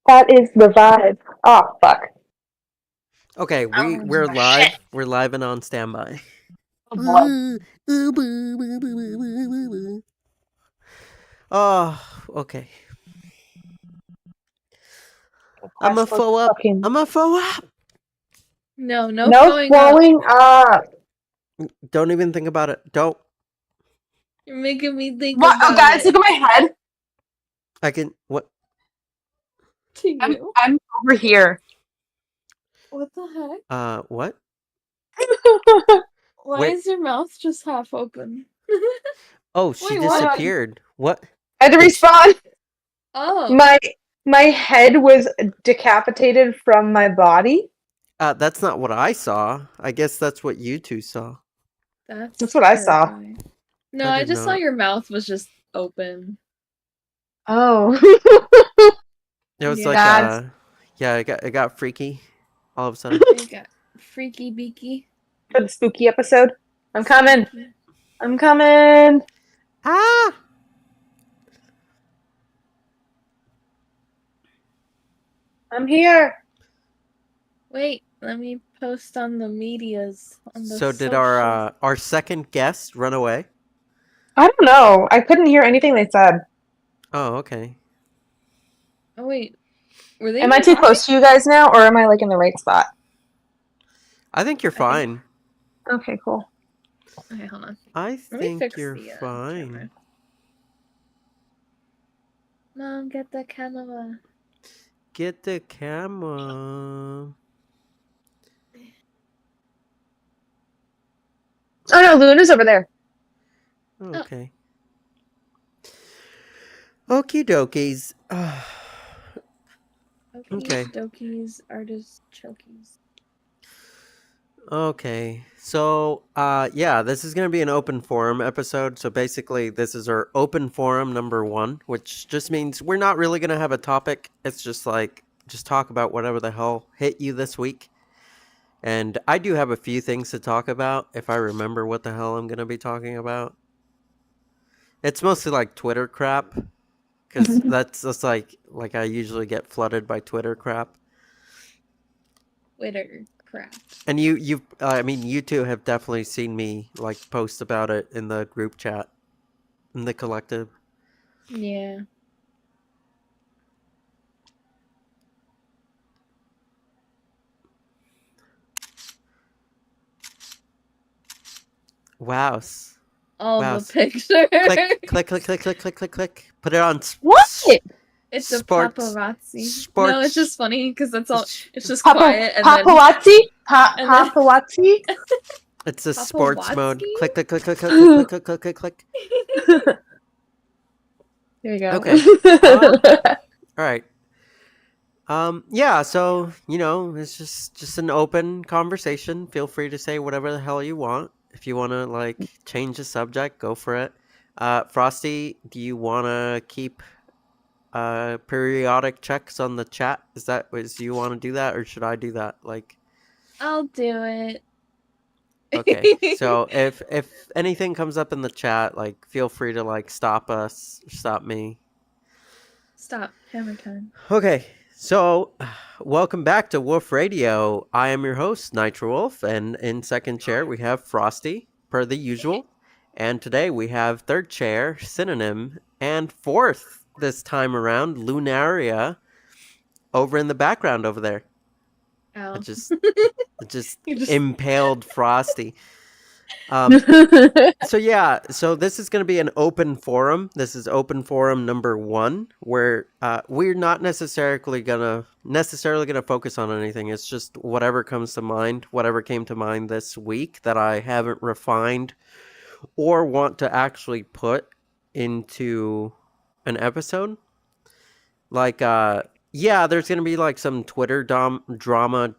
That is the vibe. Oh, fuck. Okay, we're Shit. live. We're live and on standby. Oh, boy. Oh, okay. I'm a That's foe up. fucking... I'm a foe up. No No going up. flowing up. Don't even think about it. Don't. You're making me think What? Oh, about guys, it. look at my head. I can. What? To you. I'm over here. What the heck? What? Why Wait. is your mouth just half open? Oh, she Wait, what? disappeared. What? I had to Did she- respawn. Oh, My head was decapitated from my body. That's not what I saw. I guess that's what you two saw. That's what I saw. terrifying. No, I I did just saw not. your mouth was just open. Oh. It was Yeah. like That's yeah. It got freaky. All of a sudden. You got freaky beaky. for the spooky episode. I'm coming. Spooky. I'm coming. Ah. I'm here. Wait, let me post on the medias. On the So did socials. our second guest run away? I don't know. I couldn't hear anything they said. Oh, okay. Oh wait, were they Am I even too talking? close to you guys now, or am I like in the right spot? I think you're I think- fine. Okay, cool. Okay, hold on. I Let me think fix you're the fine. camera. Mom, get the camera. Get the camera. Oh no, Luna's over there. Okay. Okie dokies. Okay. Dokies, artist chokies. Okay. So, yeah, this is going to be an open forum episode. So basically, this is our open forum number 1, which just means we're not really going to have a topic. It's just like, just talk about whatever the hell hit you this week. And I do have a few things to talk about if I remember what the hell I'm going to be talking about. It's mostly like Twitter crap. Because that's just like I usually get flooded by Twitter crap. Twitter crap. And you two have definitely seen me like post about it in the group chat, in the collective. Yeah. Wow. All Wow. the pictures. Click. Put it on. What? It's Sports. a paparazzi. Sports. No, it's just funny because that's all. It's just Papa- quiet and paparazzi? and then- Paparazzi? It's a sports mode. Papawatsky? Click. There you go. Okay. All right. Yeah, so, it's just an open conversation. Feel free to say whatever the hell you want. If you want to, like, change the subject, go for it. Frosty, do you want to keep periodic checks on the chat? Do you want to do that, or should I do that? Like, I'll do it. okay. So if anything comes up in the chat, like, feel free to, like, stop us, stop me. Stop. Hammer time. Okay. So, welcome back to Woof Radio. I am your host, Nitro Wolf, and in second chair we have Frosty, per the usual. And today we have third chair, Synonym, and fourth this time around, Lunaria, over in the background over there. Ow. It just You just- impaled Frosty. So this is going to be an open forum. This is open forum number 1, where we're not necessarily gonna focus on anything. It's just whatever comes to mind, whatever came to mind this week that I haven't refined or want to actually put into an episode. Like, there's gonna be like some Twitter drama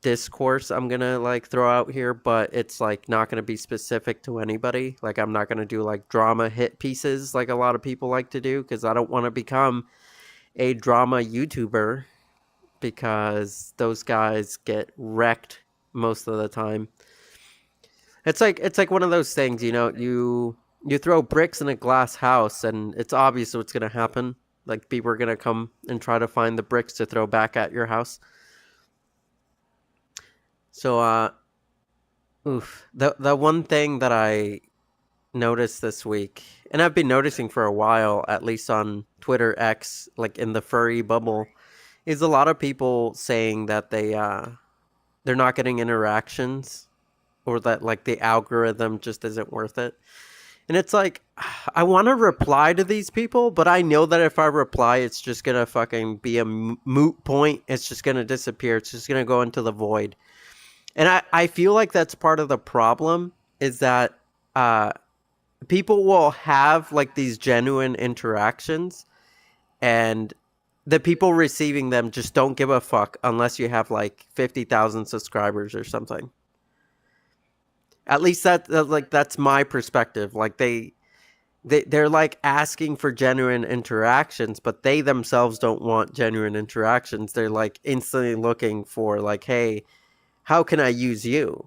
discourse I'm gonna like throw out here, but it's like not gonna be specific to anybody. Like, I'm not gonna do like drama hit pieces like a lot of people like to do, because I don't want to become a drama YouTuber, because those guys get wrecked most of the time. It's like one of those things, you throw bricks in a glass house and it's obvious what's gonna happen. Like people are gonna come and try to find the bricks to throw back at your house. So the one thing that I noticed this week, and I've been noticing for a while, at least on Twitter X, like in the furry bubble, is a lot of people saying that they're not getting interactions, or that like the algorithm just isn't worth it. And it's like, I want to reply to these people, but I know that if I reply, it's just gonna fucking be a moot point. It's just gonna disappear. It's just gonna go into the void. And I feel like that's part of the problem, is that uh people will have like these genuine interactions, and the people receiving them just don't give a fuck unless you have like 50,000 subscribers or something. At least that's my perspective. Like they're like asking for genuine interactions, but they themselves don't want genuine interactions. They're like instantly looking for like, hey, how can I use you?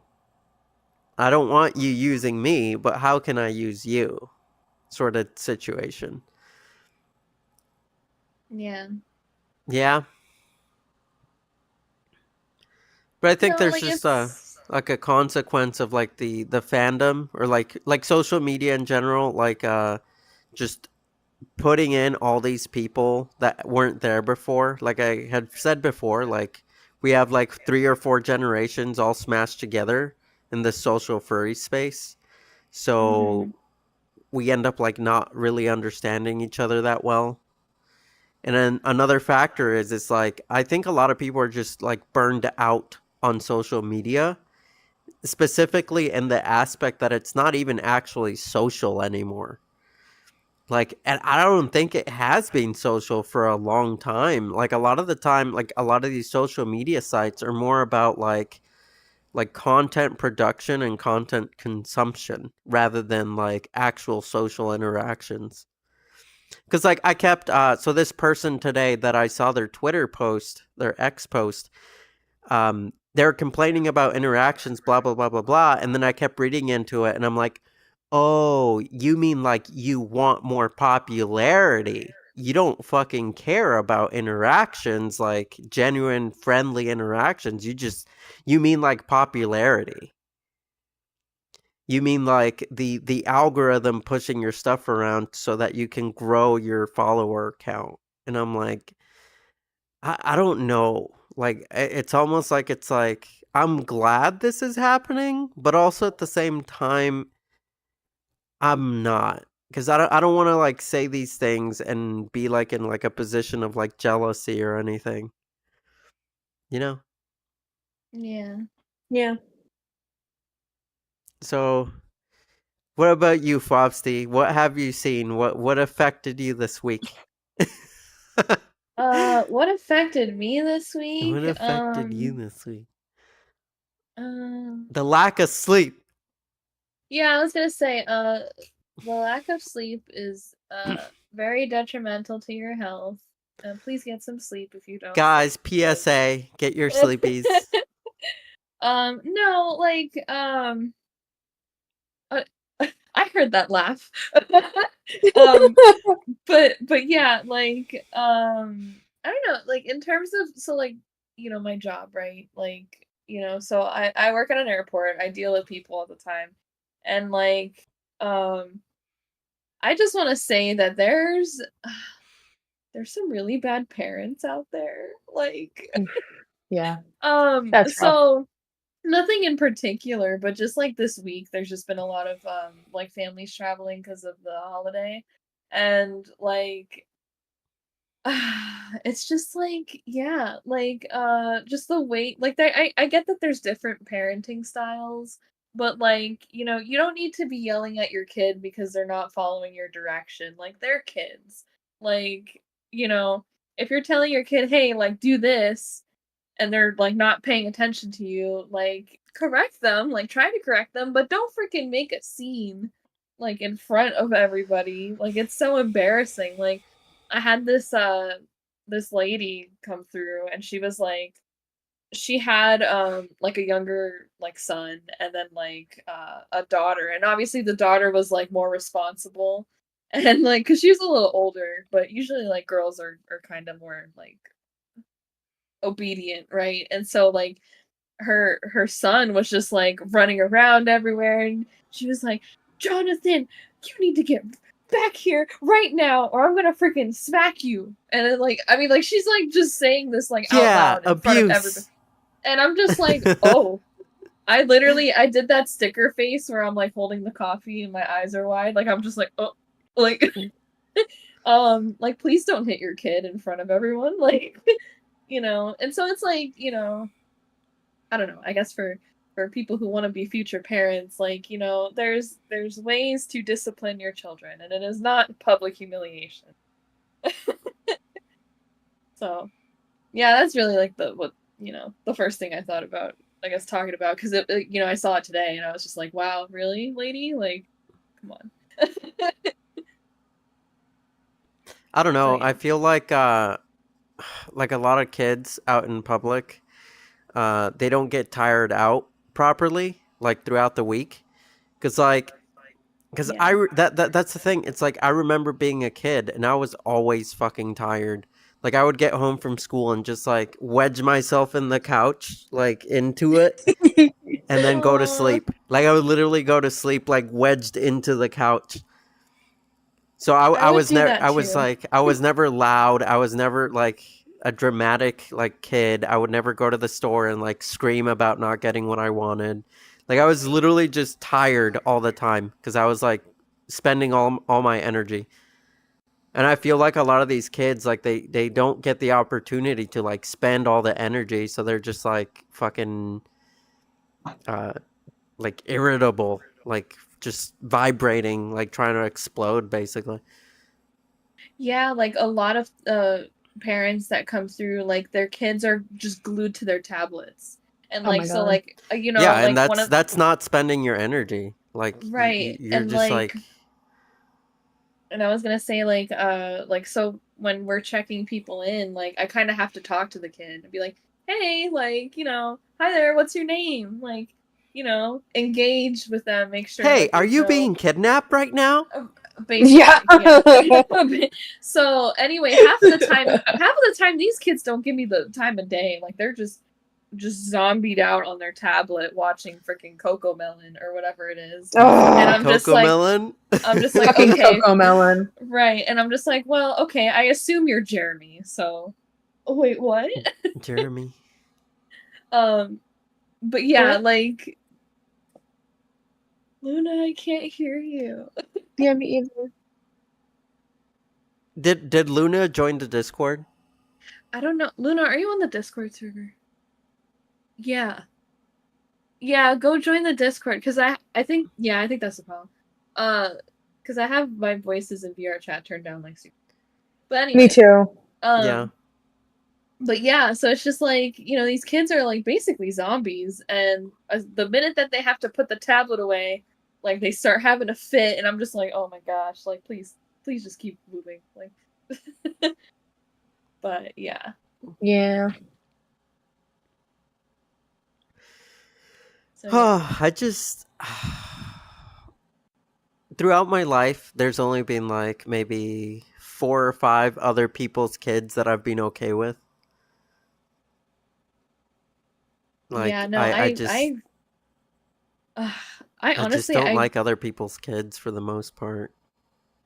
I don't want you using me, but how can I use you? Sort of situation. Yeah. Yeah. But I think No, there's like just a it's like a consequence of like the fandom, or like social media in general, like just putting in all these people that weren't there before. Like I had said before, like we have like 3 or 4 generations all smashed together in this social furry space. So mhm. we end up like not really understanding each other that well. And then another factor is it's like I think a lot of people are just like burned out on social media, specifically in the aspect that it's not even actually social anymore. Like, and I don't think it has been social for a long time. Like a lot of the time, like a lot of these social media sites are more about like content production and content consumption rather than like actual social interactions. Because like I kept so this person today that I saw their Twitter post, their X post, they're complaining about interactions, blah blah blah blah blah, and then I kept reading into it, and I'm like, oh, you mean like you want more popularity? You don't fucking care about interactions, like genuine friendly interactions. You mean like popularity. You mean like the algorithm pushing your stuff around so that you can grow your follower count. And I'm like, I don't know. Like it's almost like it's like I'm glad this is happening, but also at the same time I'm not, because I don't want to like say these things and be like in like a position of like jealousy or anything, you know? Yeah. Yeah. So what about you, Fobsty? What have you seen? What affected you this week? What affected me this What week? affected you this week? Um, The lack of sleep. yeah, I was gonna say, the lack of sleep is very detrimental to your health. Please get some sleep if you don't Guys, sleep. PSA, get your sleepies. No, like, uh, I heard that laugh. um, but yeah, like, I don't know, like in terms of so like, my job, right? Like, so I work at an airport. I deal with people all the time. And like, um, I just want to say that there's some really bad parents out there. Like, Yeah, that's rough. so nothing in particular, but just like this week, there's just been a lot of like families traveling because of the holiday, and like it's just like, yeah, like just the way, like I get that there's different parenting styles, but like, you don't need to be yelling at your kid because they're not following your direction. Like they're kids. Like, you know, if you're telling your kid, "Hey, like do this," and they're like not paying attention to you, like correct them, like try to correct them, but don't freaking make a scene like in front of everybody. Like it's so embarrassing. Like I had this lady come through, and she was like, she had like a younger like son, and then like a daughter, and obviously the daughter was like more responsible. And like, cause she was a little older, but usually like girls are kind of more like obedient, right? And so like her son was just like running around everywhere, and she was like, Jonathan, you need to get back here right now or I'm gonna freaking smack you. And then, like, I mean, like, she's like just saying this like out Yeah, loud in front of everybody, abuse. and I'm just like, oh, I did that sticker face where I'm like holding the coffee and my eyes are wide, like I'm just like, oh, like like please don't hit your kid in front of everyone, like and so it's like, I don't know. I guess for people who want to be future parents, like, there's ways to discipline your children, and it is not public humiliation. So, yeah, that's really like the first thing I thought about, I guess, talking about, because I saw it today and I was just like, wow, really, lady? Like, come on. I don't So know. yeah. I feel like a lot of kids out in public, they don't get tired out properly like throughout the week. Cause like, cause Yeah. that's the thing. It's like I remember being a kid and I was always fucking tired. Like I would get home from school and just like wedge myself in the couch, like into it, and then go to Aw, sleep. Like I would literally go to sleep like wedged into the couch. So I, I I would was do never that too. I was never loud. I was never like a dramatic like kid. I would never go to the store and like scream about not getting what I wanted. Like I was literally just tired all the time because I was like spending all my energy. And I feel like a lot of these kids like they don't get the opportunity to like spend all the energy, so they're just like fucking uh like irritable, like just vibrating, like trying to explode basically. Yeah, like a lot of parents that come through, like their kids are just glued to their tablets. And Oh like my so god. like Yeah, and like one of that's not spending your energy. Like right. you're And just like like, and I was gonna say like so when we're checking people in, like I kinda have to talk to the kid and be like, hey, like, hi there, what's your name? Like, engage with them, make sure "Hey, that are they you feel being kidnapped right now?" Yeah. basically, yeah. So anyway, half of the time these kids don't give me the time of day. Like they're just zombied out on their tablet watching freaking Coco Melon or whatever it is. And Oh, Coco Melon? I'm just like, fucking okay, Coco Melon. right. And I'm just like, well, okay, I assume you're Jeremy. So, oh, wait, what? Jeremy. Um, but yeah, What? like Luna, I can't hear you. Yeah, me either. Did Luna join the Discord? I don't know. Luna, are you on the Discord server? Yeah. Yeah, go join the Discord because I think yeah, I think that's the problem. Uh, because I have my voices in VR chat turned down like super. But Me anyway, too. Yeah. um, but yeah, so it's just like these kids are like basically zombies, and the minute that they have to put the tablet away, like they start having a fit, and I'm just like, oh my gosh, like please just keep moving, like. But yeah, Yeah. so yeah. Oh, I just throughout my life, there's only been like maybe 4 or 5 other people's kids that I've been okay with. Yeah, Like no, uh, I I just honestly don't I like other people's kids for the most part.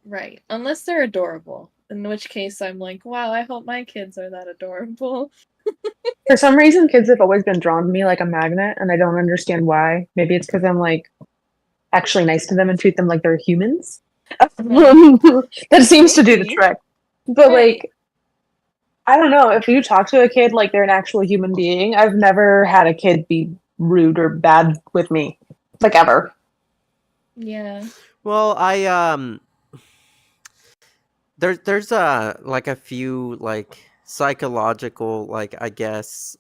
right. Unless they're adorable. In which case I'm like, wow, I hope my kids are that adorable. For some reason, kids have always been drawn to me like a magnet, and I don't understand why. Maybe it's because I'm like actually nice to them and treat them like they're humans. Right. That seems to do the Maybe. trick. But Right. like, I don't know. If you talk to a kid like they're an actual human being, I've never had a kid be rude or bad with me, like ever. Yeah. Well, I there's like a few like psychological, like I guess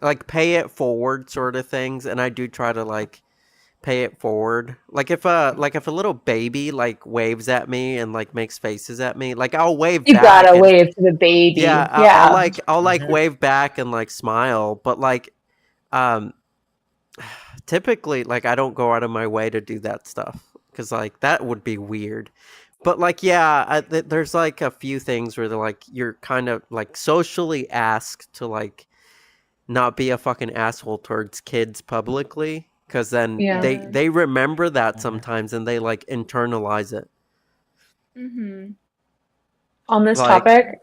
like pay it forward sort of things, and I do try to like pay it forward. Like if a little baby like waves at me and like makes faces at me, like I'll wave You back gotta and wave to the yeah, baby. Yeah. I'll like wave back and like smile, but like um typically like I don't go out of my way to do that stuff cuz like that would be weird. But like, yeah, there's like a few things where they're like you're kind of like socially asked to like not be a fucking asshole towards kids publicly, because then Yeah. they remember that sometimes and they like internalize it. Mm-hmm. On this Like, topic, I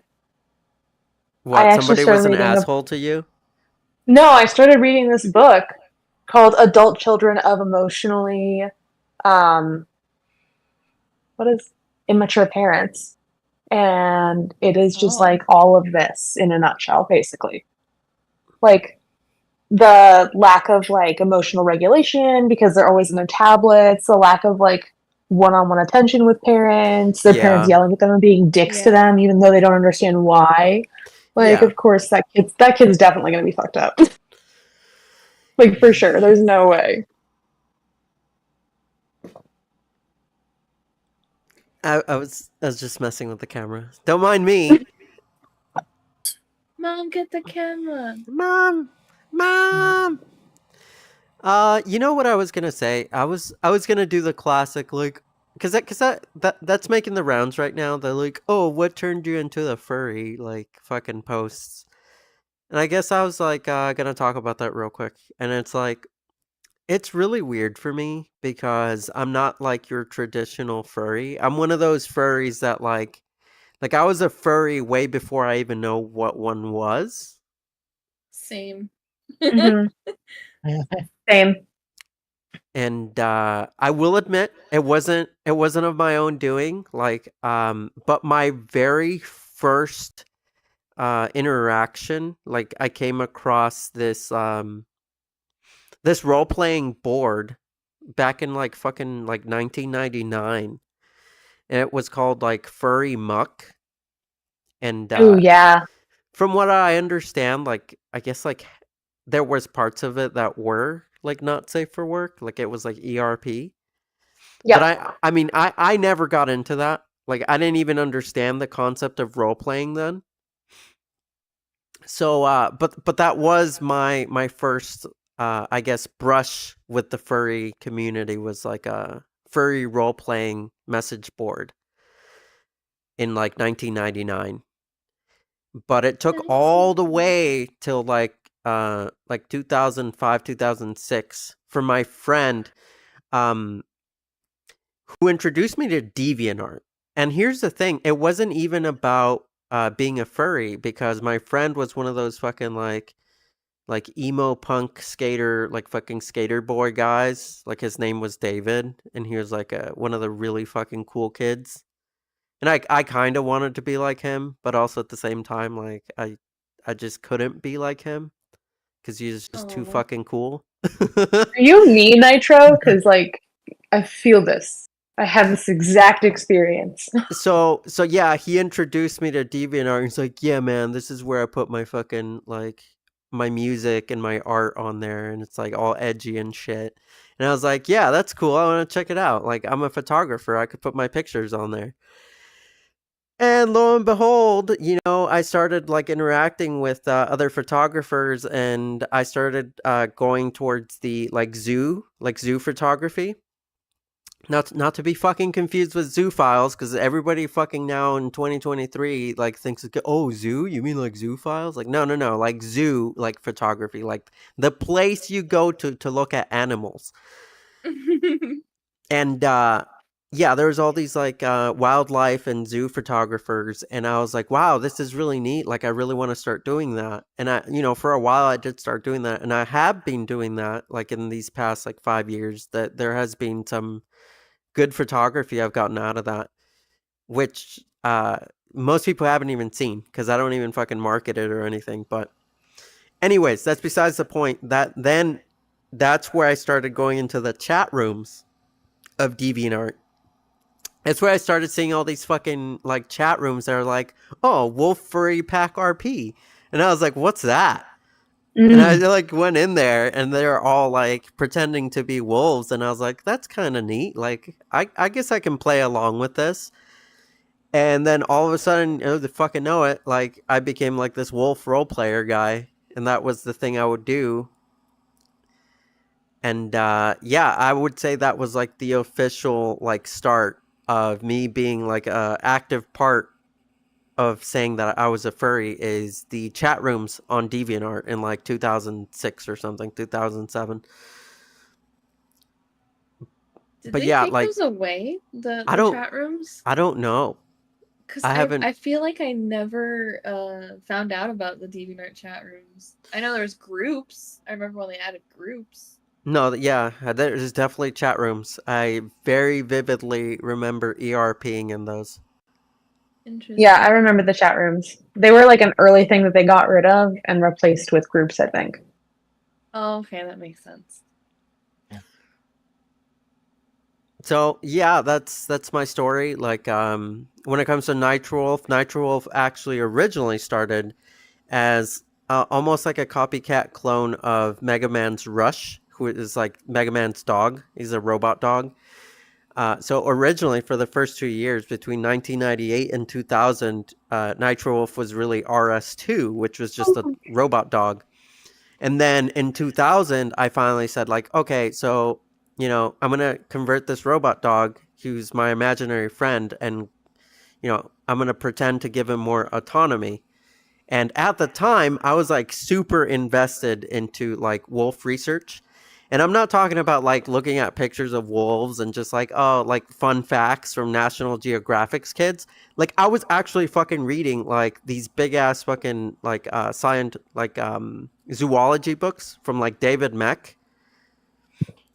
what, actually somebody started was an reading a asshole to you? no, I started reading this book called Adult Children of Emotionally um what is immature parents. And it is just Oh. like all of this in a nutshell, basically. Like the lack of like emotional regulation because they're always in their tablets, the lack of like one-on-one attention with parents, their parents Yeah. yelling at them and being dicks to Yeah. them even though they don't understand why. Like Yeah. of course that kid's definitely gonna be fucked up. Like for sure. There's no way. I was just messing with the camera. Don't mind me. Mom, get the camera. Mom. Mom. You know what I was gonna say? I was gonna do the classic, like, that's making the rounds right now. They're like, oh, what turned you into the furry, like, fucking posts. And I guess I was like, gonna talk about that real quick. And it's like, it's really weird for me because I'm not like your traditional furry. I'm one of those furries that like I was a furry way before I even know what one was. Same. Mm-hmm. Same. And I will admit it wasn't of my own doing. Like, but my very first interaction, like I came across this role playing board back in like fucking like 1999, and it was called like Furry Muck. And Oh yeah. from what I understand, like I guess like there was parts of it that were like not safe for work, like it was like ERP. But Yep. I mean I never got into that. Like I didn't even understand the concept of role playing then. So but that was my first I guess brush with the furry community, was like a furry role playing message board in like 1999. But it took all the 19. way till like 2005 2006 for my friend um who introduced me to DeviantArt. And here's the thing, it wasn't even about being a furry, because my friend was one of those fucking like emo punk skater, like fucking skater boy guys. Like his name was David, and he was like one of the really fucking cool kids. And I kind of wanted to be like him, but also at the same time, like I just couldn't be like him because he's just too Oh. fucking cool. Are you me, Nitro? Because like I feel this. I have this exact experience. So yeah, he introduced me to DeviantArt. He's like, yeah, man, this is where I put my fucking like my music and my art on there, and it's like all edgy and shit. And I was like, yeah, that's cool. I want to check it out. Like, I'm a photographer. I could put my pictures on there. And lo and behold, I started like interacting with other photographers, and I started going towards the like zoo photography. Not to be fucking confused with zoophiles, because everybody fucking now in 2023 like thinks, oh, zoo? You mean like zoophiles? Like, no, no, no, like zoo, like photography, like the place you go to look at animals. And yeah, there's all these like wildlife and zoo photographers, and I was like, wow, this is really neat. Like, I really want to start doing that. And I, for a while I did start doing that, and I have been doing that like in these past like 5 years. That there has been some good photography I've gotten out of that, which most people haven't even seen because I don't even fucking market it or anything. But anyways, that's besides the point. That's where I started going into the chat rooms of DeviantArt. That's where I started seeing all these fucking like chat rooms that are like, oh, Wolf Furry Pack RP. And I was like, what's that? And I Mm. like went in there, and they're all like pretending to be wolves, and I was like, that's kind of neat. Like, I guess I can play along with this. And then all of a sudden, to fucking know it, like I became like this wolf role player guy, and that was the thing I would do. And yeah, I would say that was like the official like start of me being like a active part of saying that I was a furry is the chat rooms on DeviantArt in like 2006 or something, 2007. Did But they yeah, take like those away, I the don't chat rooms? I don't know. Because I haven't. I feel like I never found out about the DeviantArt chat rooms. I know there's groups. I remember when they added groups. No, yeah, there's definitely chat rooms. I very vividly remember ERPing in those. Yeah, I Interesting. remember the chat rooms. They were like an early thing that they got rid of and replaced with groups, I think. Oh, okay, that makes sense. So yeah, that's my story. Like when it comes to Nitro Wolf actually originally started as almost like a copycat clone of Mega Man's Rush, who is like Mega Man's dog. He's a robot dog. So originally, for the first 2 years, between 1998 and 2000, Nitro Wolf was really RS2, which was just a robot dog. And then in 2000, I finally said, like, okay, so, I'm going to convert this robot dog, who's my imaginary friend, and, I'm going to pretend to give him more autonomy. And at the time, I was like super invested into like wolf research. And I'm not talking about like looking at pictures of wolves and just like, oh, like fun facts from National Geographic's kids. Like I was actually fucking reading like these big ass fucking like science like zoology books from like David Meck.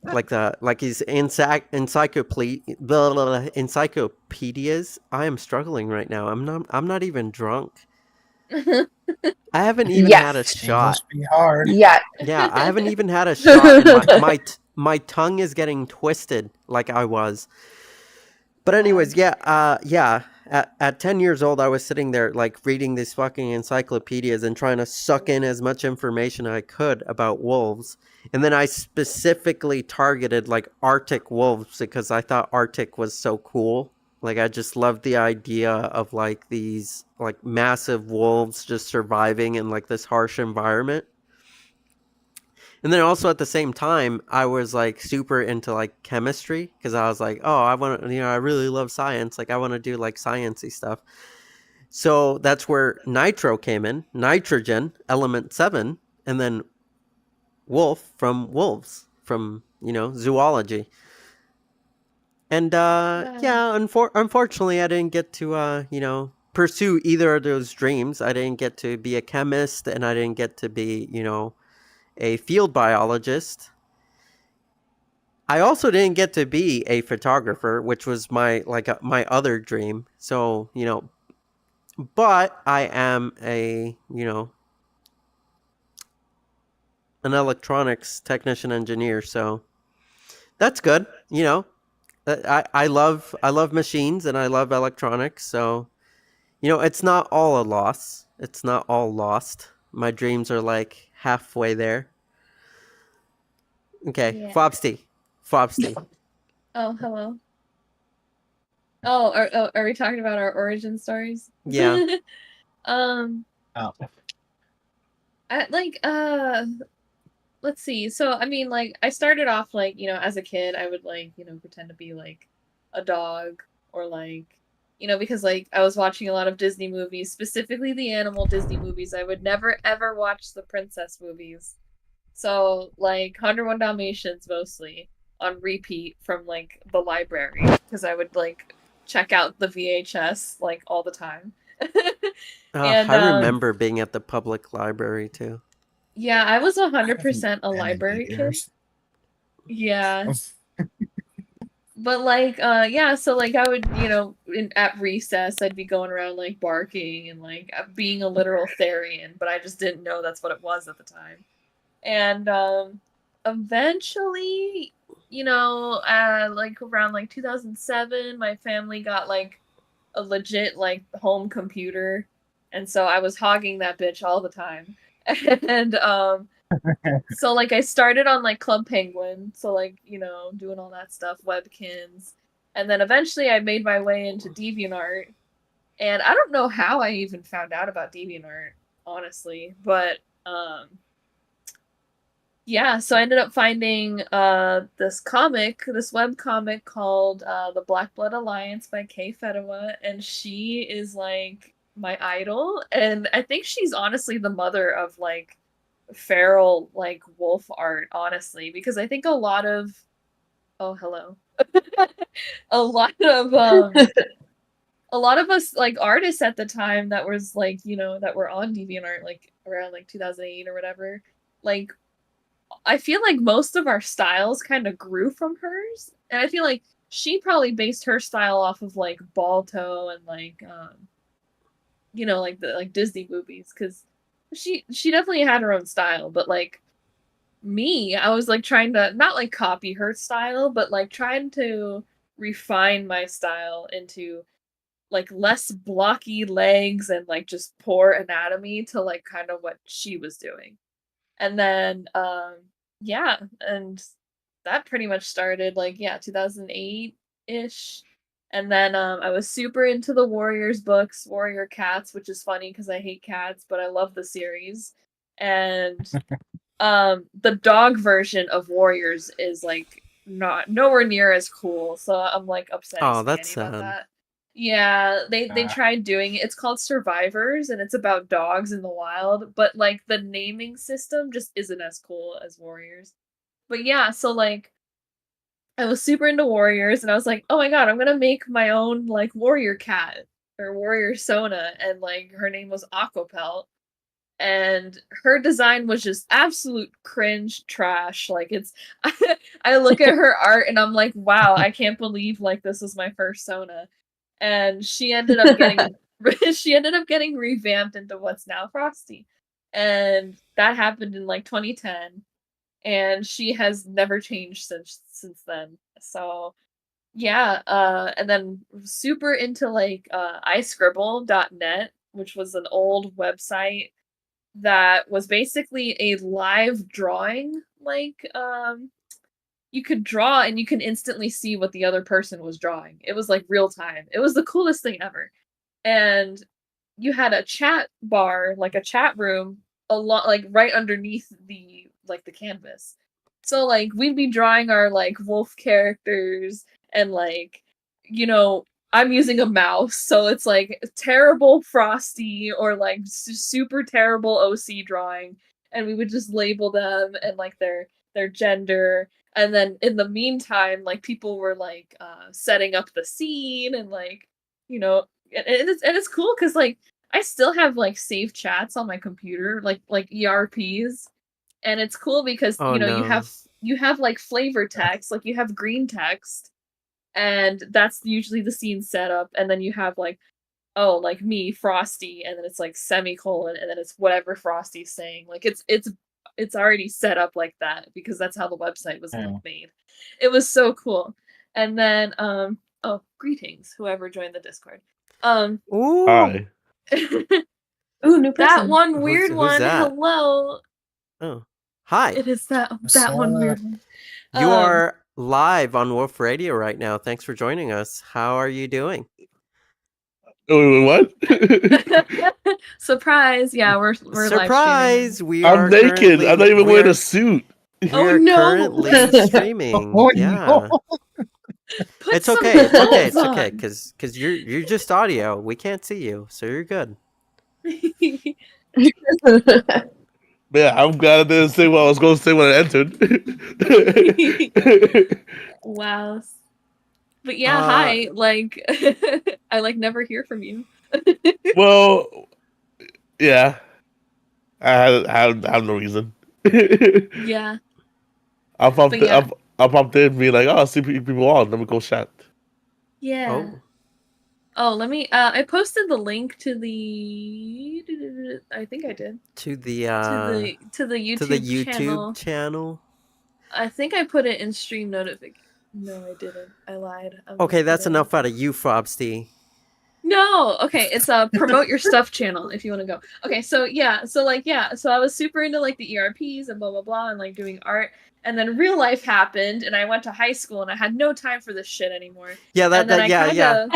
Like his encyclopedias. I am struggling right now. I'm not even drunk. I haven't even had a Yes. shot. Must be hard. Yeah. Yeah, I haven't even had a shot, and my tongue is getting twisted like I was. But anyways, Wow. yeah. At 10 years old, I was sitting there like reading these fucking encyclopedias and trying to suck in as much information I could about wolves. And then I specifically targeted like Arctic wolves because I thought Arctic was so cool. Like I just loved the idea of like these like massive wolves just surviving in like this harsh environment. And then also at the same time, I was like super into like chemistry because I was like, oh, I want to, I really love science. Like I want to do like sciencey stuff. So that's where nitro came in, nitrogen, element 7, and then wolf from wolves from, zoology. And Wow. yeah, unfortunately, I didn't get to, pursue either of those dreams. I didn't get to be a chemist and I didn't get to be, a field biologist. I also didn't get to be a photographer, which was my other dream. So, but I am an electronics technician engineer, so that's good. I love machines and I love electronics, so it's not all a loss. It's not all lost. My dreams are like halfway there. Okay, Yeah. Fobsty. Oh, hello. Are we talking about our origin stories? Yeah. um, Oh. I like let's see. So I mean, like I started off like as a kid, I would like pretend to be like a dog or like because like I was watching a lot of Disney movies, specifically the animal Disney movies. I would never ever watch the princess movies. So like 101 Dalmatians mostly on repeat from like the library because I would like check out the VHS like all the time. And I remember being at the public library too. yeah, I was I haven't 100% a been in library kid. years. Yeah. But like yeah, so like I would, at recess I'd be going around like barking and like being a literal Therian, but I just didn't know that's what it was at the time. And eventually, like around like 2007, my family got like a legit like home computer, and so I was hogging that bitch all the time. And so like I started on like Club Penguin, so like, doing all that stuff, Webkins. And then eventually I made my way into DeviantArt. And I don't know how I even found out about DeviantArt, honestly, but yeah, so I ended up finding this web comic called The Black Blood Alliance by Kay Fetawa, and she is like my idol, and I think she's honestly the mother of like feral like wolf art, honestly, because I think a lot of oh hello. a lot of a lot of us like artists at the time that was like, that were on DeviantArt like around like 2008 or whatever, like I feel like most of our styles kind of grew from hers, and I feel like she probably based her style off of like Balto and like like the like Disney movies, because she definitely had her own style, but like me, I was like trying to not like copy her style, but like trying to refine my style into like less blocky legs and like just poor anatomy to like kind of what she was doing. And then yeah, and that pretty much started like 2008-ish. And then I was super into the Warriors books, Warrior Cats, which is funny because I hate cats, but I love the series. And the dog version of Warriors is like not nowhere near as cool, so I'm like upset Oh, as that's Fanny about sad. that. Yeah, they Ah. tried doing it. It's called Survivors, and it's about dogs in the wild, but like the naming system just isn't as cool as Warriors. But yeah, so like I was super into Warriors, and I was like, oh my god, I'm gonna make my own like warrior cat or warrior Sona, and like her name was Aquapelt, and her design was just absolute cringe trash. Like it's I look at her art and I'm like, wow, I can't believe like this is my first Sona. And she ended up getting she ended up getting revamped into what's now Frosty. And that happened in like 2010, and she has never changed since then. So yeah, and then super into like iScribble.net, which was an old website that was basically a live drawing. Like you could draw and you can instantly see what the other person was drawing. It was like real time. It was the coolest thing ever. And you had a chat bar, like a chat room, a lot like right underneath the canvas. So like we'd be drawing our like wolf characters, and like you know I'm using a mouse, so it's like terrible Frosty or like super terrible OC drawing, and we would just label them and like their gender. And then in the meantime, like people were like setting up the scene, and like you know and it's cool because like I still have like saved chats on my computer, like ERPs, and it's cool because Oh no. you have like flavor text, like you have green text, and that's usually the scene setup, and then you have like like me Frosty, and then it's like semicolon, and then it's whatever Frosty's saying. Like it's already set up like that because that's how the website was like Oh. made. It was so cool. And then oh, greetings whoever joined the Discord. Ooh. Hi. Ooh, new That person. one Who's weird one. that? Hello. Oh. Hi. It is that What's one up? weird one. You are live on Wolf Radio right now. Thanks for joining us. How are you doing? Wait, what? Surprise! Yeah, we're live Surprise! streaming. We I'm are naked. currently I'm not even we wearing are, a suit. we Oh, are no! currently streaming. Oh, Yeah. no. Put It's some okay. It's okay. clothes It's okay. on. Because you're just audio. We can't see you, so you're good. But yeah, I'm glad I didn't say what I was going to say when I entered. Wow. But yeah, hi. Like I like never hear from you. Well, yeah. I have no reason. Yeah. I popped But yeah. I popped in being like, oh, I see people on. Let me go chat. Yeah. Oh. Oh, let me I posted the link to the I think I did. To the To the YouTube, to the YouTube channel. channel. I think I put it in stream notification. No, I didn't. I lied. I'm Okay, gonna that's put it enough out of you, Frobsty. No, okay, it's a promote your stuff channel if you want to go. Okay, so I was super into like the ERPs and blah blah blah and like doing art, and then real life happened, and I went to high school and I had no time for this shit anymore. Yeah, And then I yeah, kind yeah. of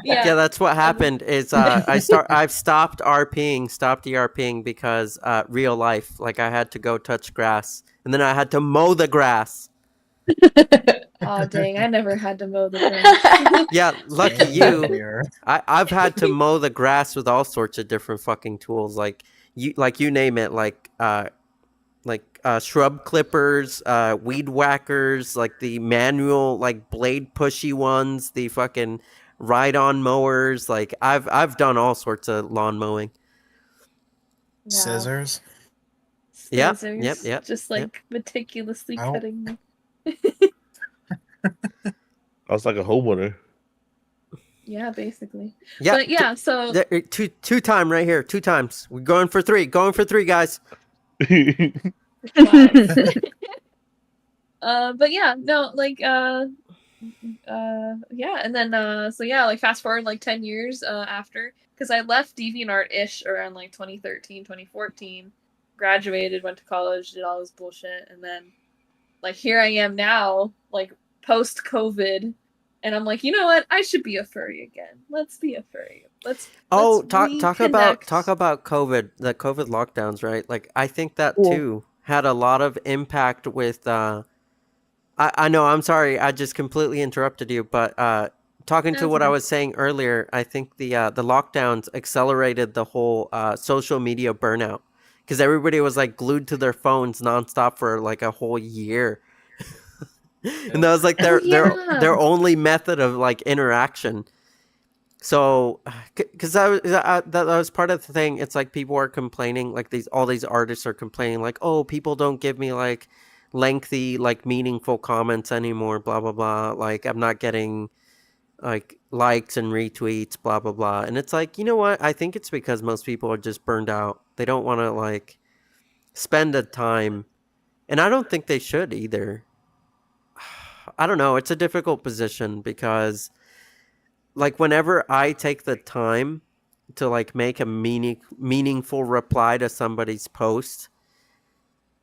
Yeah, that's what and- happened. Is I've stopped RPing, stopped ERPing because real life, like I had to go touch grass, and then I had to mow the grass. Oh dang, I never had to mow the grass. Yeah, lucky you. I've had to mow the grass with all sorts of different fucking tools, like you name it, like shrub clippers, weed whackers, like the manual, like blade pushy ones, the fucking ride-on mowers. Like I've done all sorts of lawn mowing. Wow. Scissors. Yep, Scissors, yep, just yep. like meticulously Ow. cutting them. I was like a homeowner. Yeah, basically. Yeah, But yeah, so two time right here, 2 times. We're going for 3, guys. wow. But yeah, no, like yeah, and then so yeah, like fast forward like 10 years after, because I left DeviantArt-ish around like 2013, 2014, graduated, went to college, did all this bullshit, and then like here I am now, like post COVID, and I'm like, you know what? I should be a furry again. Let's be a furry. Let's Talk about reconnect. COVID, the COVID lockdowns, right? Like I think that Cool. too had a lot of impact with I know, I'm sorry, I just completely interrupted you, but talking No, to it's what I okay. was saying earlier, I think the lockdowns accelerated the whole social media burnout, because everybody was like glued to their phones nonstop for like a whole year. And that was like Oh their yeah. only method of like interaction. So, because that was part of the thing. It's like people are complaining, like all these artists are complaining, like, oh, people don't give me like lengthy, like meaningful comments anymore. Blah blah blah. Like I'm not getting like likes and retweets. Blah blah blah. And it's like, you know what? I think it's because most people are just burned out. They don't want to like spend the time, and I don't think they should either. I don't know. It's a difficult position because like whenever I take the time to like make a meaningful reply to somebody's post,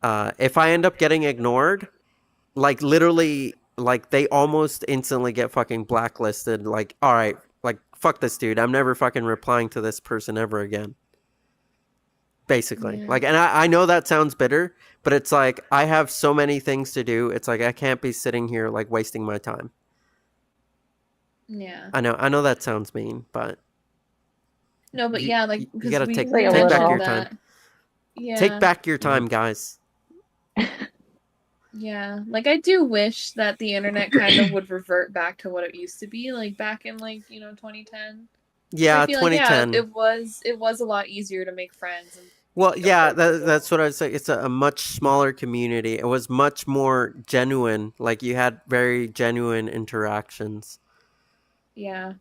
if I end up getting ignored, like literally, like they almost instantly get fucking blacklisted. Like, all right, like fuck this dude. I'm never fucking replying to this person ever again. Basically, Yeah. like, and I know that sounds bitter, but it's like I have so many things to do. It's like I can't be sitting here like wasting my time. Yeah. I know that sounds mean, but No, but you, yeah, like you because gotta we take Like a back little. your mentioned time. that. Yeah. Take back your time, guys. Yeah, like I do wish that the internet kind of would revert back to what it used to be, like back in like 2010. Yeah, I feel like 2010. it was a lot easier to make friends and Well, go yeah, for people. that's what I was saying. It's a much smaller community. It was much more genuine. Like you had very genuine interactions. Yeah.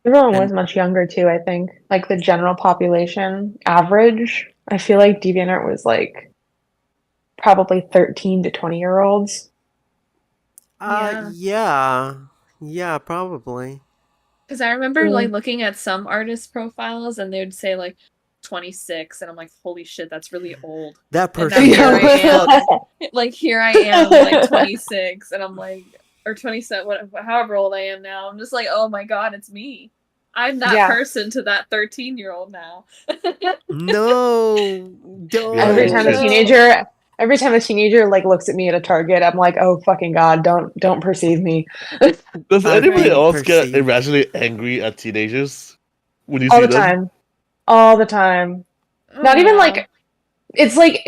Everyone was And much younger too, I think. Like the general population average, I feel like DeviantArt was like probably 13 to 20-year-olds. yeah, probably. Because I remember Mm. like looking at some artist profiles and they'd say like 26, and I'm like, holy shit, that's really old. That And person now old here I as fuck. am, like here I am, like 26, and I'm like, or 27, however old I am now. I'm just like, oh my god, it's me. I'm that Yeah. person to that 13-year-old now. No, don't. Every Yeah, time a no. teenager like looks at me at a Target, I'm like, oh fucking god, don't perceive me. Does I've anybody been else get perceived. irrationally angry at teenagers when you All see the them? time. All the time. Oh, Not even no. like it's like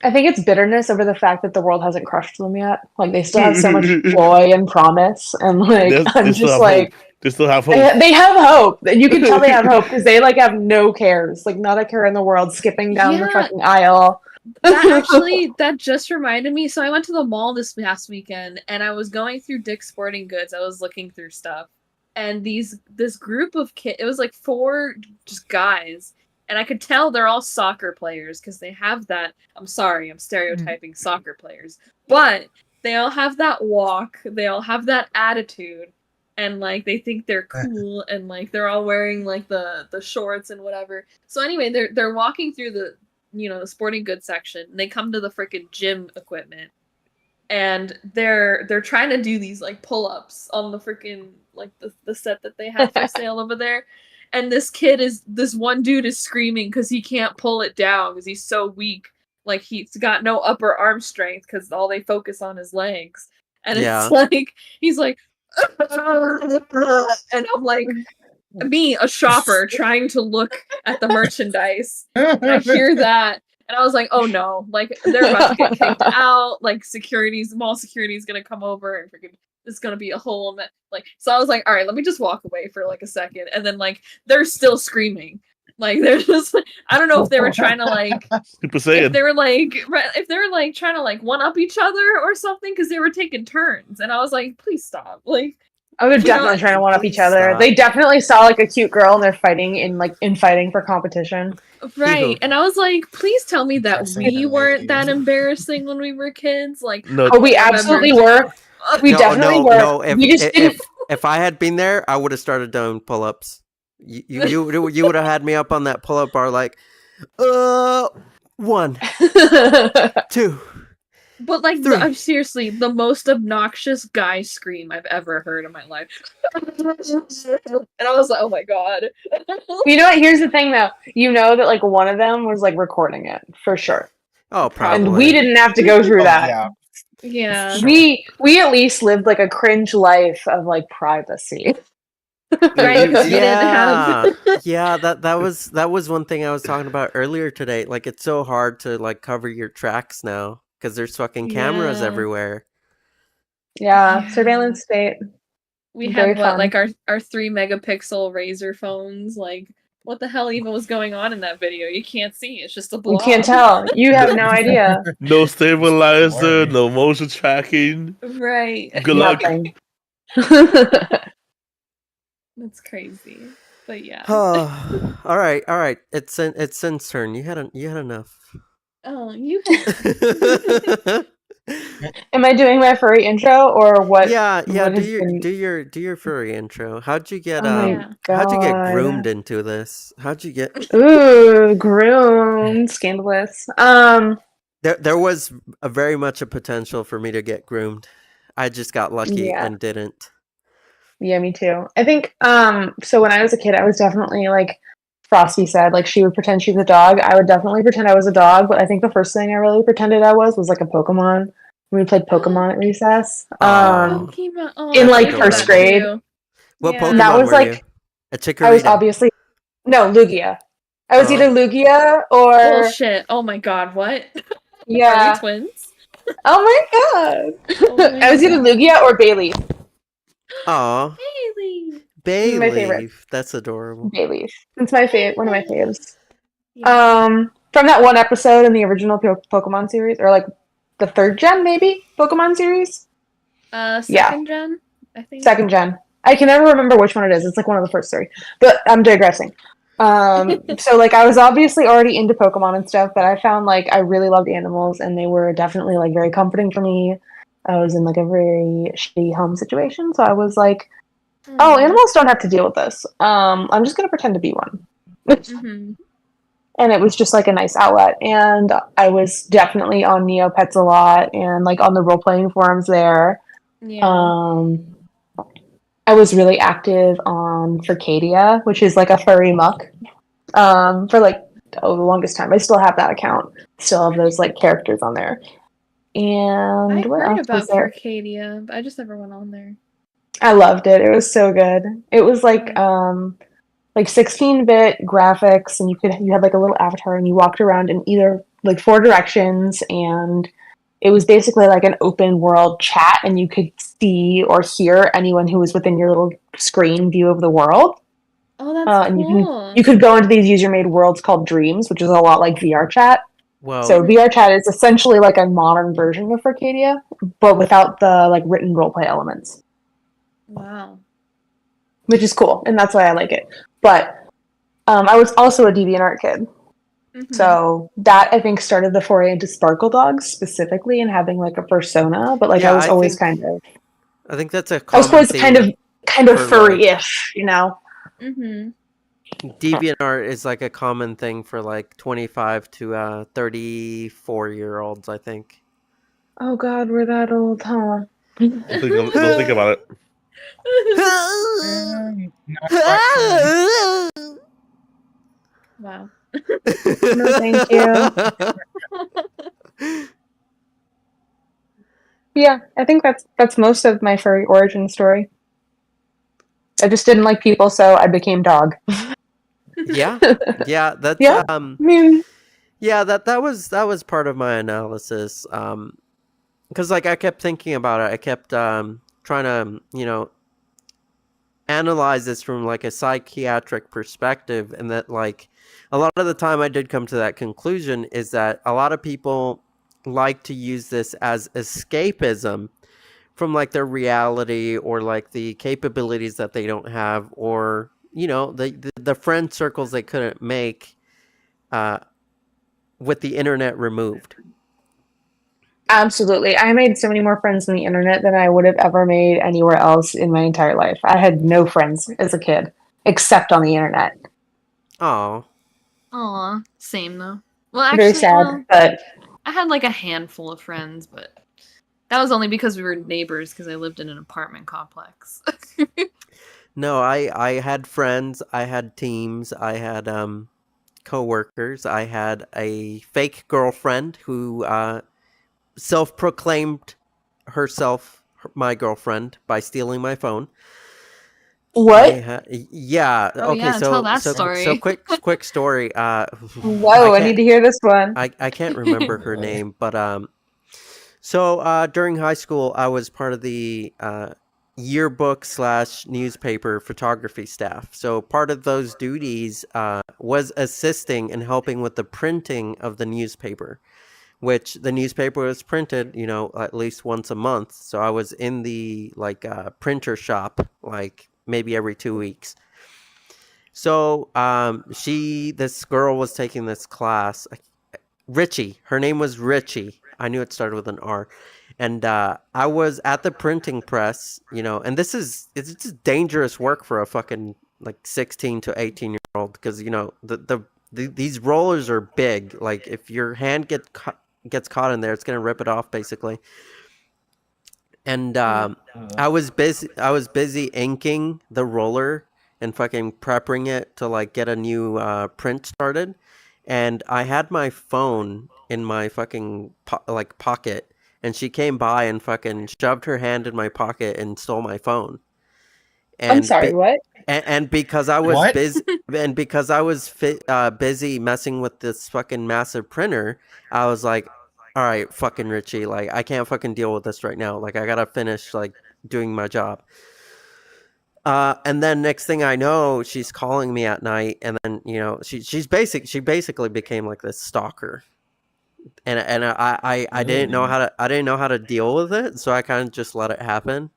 I think it's bitterness over the fact that the world hasn't crushed them yet. Like they still have so much joy and promise, and like They I'm still just have like hope. They still have hope. they have hope. You can tell they have hope because they like have no cares, like not a care in the world, skipping down the Yeah. fucking aisle. That just reminded me. So I went to the mall this past weekend and I was going through Dick's Sporting Goods. I was looking through stuff. And this group of kids, it was like 4 just guys. And I could tell they're all soccer players because they have that. I'm sorry, I'm stereotyping soccer players. But they all have that walk, they all have that attitude. and like they think they're cool, and like they're all wearing like the shorts and whatever. So anyway, they're walking through the the sporting goods section, and they come to the freaking gym equipment, and they're trying to do these like pull-ups on the freaking like the set that they have for sale over there. And this one dude is screaming because he can't pull it down because he's so weak. Like he's got no upper arm strength because all they focus on his legs. And Yeah. it's like he's like and I'm like, me, a shopper trying to look at the merchandise. And I hear that, and I was like, oh no, like they're about to get kicked out. Like mall security is gonna come over and freaking there's gonna be a whole like. So I was like, all right, let me just walk away for like a second, and then like they're still screaming. Like they're just, I don't know if they were trying to like, Super Saiyan. if they were like trying to like one up each other or something because they were taking turns, and I was like, please stop, like. Oh, they're definitely trying to one up each other. Stop. They definitely saw like a cute girl and they're fighting in for competition. Right. And I was like, please tell me that Actually, we that weren't that lady. embarrassing when we were kids. Like, No, Oh, we absolutely were. We definitely were. No. We just didn't. If I had been there, I would have started doing pull-ups. You would have had me up on that pull-up bar like, 1, 2. But like, 3. I'm seriously the most obnoxious guy scream I've ever heard in my life. And I was like, oh my god. You know what? Here's the thing, though. You know that like one of them was like recording it for sure, Oh, probably. and we didn't have to go through that. Yeah. Yeah. We at least lived like a cringe life of like privacy. Right. 'Cause you didn't have. Yeah, that was one thing I was talking about earlier today. Like, it's so hard to like cover your tracks now because there's fucking cameras Yeah. everywhere. Yeah, surveillance state. We Very had what, fun. like our 3-megapixel Razor phones. Like, what the hell even was going on in that video? You can't see. It's just a You blob. can't tell. You have no idea. no stabilizer, Word. no motion tracking. Right. Good luck. Nothing. That's crazy. But yeah. Oh, all right. It's Sin's turn. You had enough. Oh, you had. Am I doing my furry intro or what? Yeah. what has been- Do your furry intro. How'd you get Oh my Yeah. how'd you get God. groomed into this? How'd you get? Ooh, groomed, scandalous. There was very much a potential for me to get groomed. I just got lucky Yeah. and didn't. Yeah, me too. I think so when I was a kid I was definitely like Frosty said, like she would pretend she was a dog. I would definitely pretend I was a dog, but I think the first thing I really pretended I was like a Pokemon. We played Pokemon at recess. Aw. Pokemon. Oh, in, I like, did first that grade. too. What Yeah. Pokemon That was, were like, you? A I was Chikorita. obviously Lugia. I was Oh. either Lugia or Bullshit. Oh my god, what? yeah. Are we twins? Oh my god. Oh my I was either God. Lugia or Bailey. Aw, Haley. Bailey. My favorite. That's adorable. Bailey. It's my favorite, one of my faves. Yeah. From that one episode in the original Pokemon series, or like the 3rd gen, maybe Pokemon series. Second gen, I think. 2nd gen. I can never remember which one it is. It's like one of the first 3. But I'm digressing. So like I was obviously already into Pokemon and stuff, but I found like I really loved animals, and they were definitely like very comforting for me. I was in like a very shitty home situation, so I was like, oh, animals don't have to deal with this. I'm just gonna pretend to be one. Mm-hmm. And it was just like a nice outlet. And I was definitely on Neopets a lot and like on the role playing forums there. Yeah. I was really active on Furcadia, which is like a furry muck. For like the longest time. I still have that account. Still have those like characters on there. And I what heard else about was there? Furcadia, but I just never went on there. I loved it. It was so good. It was like 16-bit graphics, and you had like a little avatar, and you walked around in either like 4 directions, and it was basically like an open world chat, and you could see or hear anyone who was within your little screen view of the world. Oh, that's And cool. you could go into these user-made worlds called Dreams, which is a lot like VR chat. Well, So VR chat is essentially like a modern version of Furcadia, but without the like written roleplay elements, Wow. which is cool, and that's why I like it. But I was also a DeviantArt kid, Mhm. so that I think started the foray into Sparkle Dogs specifically and having like a persona. But like Yeah, I was I always think- kind of, I think that's a I was common always theme. kind of kind of For, like- furry-ish, you know. Mm-hmm. DeviantArt is like a common thing for like 25 to 34-year-olds, I think. Oh God, we're that old, huh? Don't think about it. Not quite for me. Wow. No, thank you. Yeah, I think that's most of my furry origin story. I just didn't like people, so I became dog. Yeah, that's Yeah. I mean, yeah, that was part of my analysis. Because like I kept thinking about it, I kept trying to analyze this from like a psychiatric perspective, and that like a lot of the time I did come to that conclusion is that a lot of people like to use this as escapism from like their reality or like the capabilities that they don't have, or the friend circles they couldn't make with the internet removed. absolutely. I made so many more friends on the internet than I would have ever made anywhere else in my entire life. I had no friends as a kid, except on the internet. Oh, Aw, same though. Well, Very actually, sad, but I had like a handful of friends, but that was only because we were neighbors because I lived in an apartment complex. no, I had friends, I had teams, I had coworkers, I had a fake girlfriend who self-proclaimed herself my girlfriend by stealing my phone. what? Yeah. Oh, Okay. yeah, tell that So story. quick story. Whoa, I need to hear this one. I can't remember her name, but so during high school, I was part of the yearbook / newspaper photography staff. So part of those duties was assisting and helping with the printing of the newspaper, which the newspaper was printed, at least once a month. So I was in the printer shop, like maybe every 2 weeks. So this girl was taking this class, Richie. Her name was Richie. I knew it started with an R. And I was at the printing press, and it's just dangerous work for a fucking like 16 to 18-year-old, because these rollers are big. Like if your hand gets caught in there, it's gonna rip it off basically. And I was busy inking the roller and fucking prepping it to like get a new print started. And I had my phone in my fucking pocket, and she came by and fucking shoved her hand in my pocket and stole my phone. I'm And sorry, what? and because I was What? busy, and because I was busy messing with this fucking massive printer, I was like, all right, fucking Richie, like I can't fucking deal with this right now. Like I gotta finish like doing my job. And then next thing I know, she's calling me at night, and then she basically became like this stalker, and I didn't know how to deal with it, so I kind of just let it happen.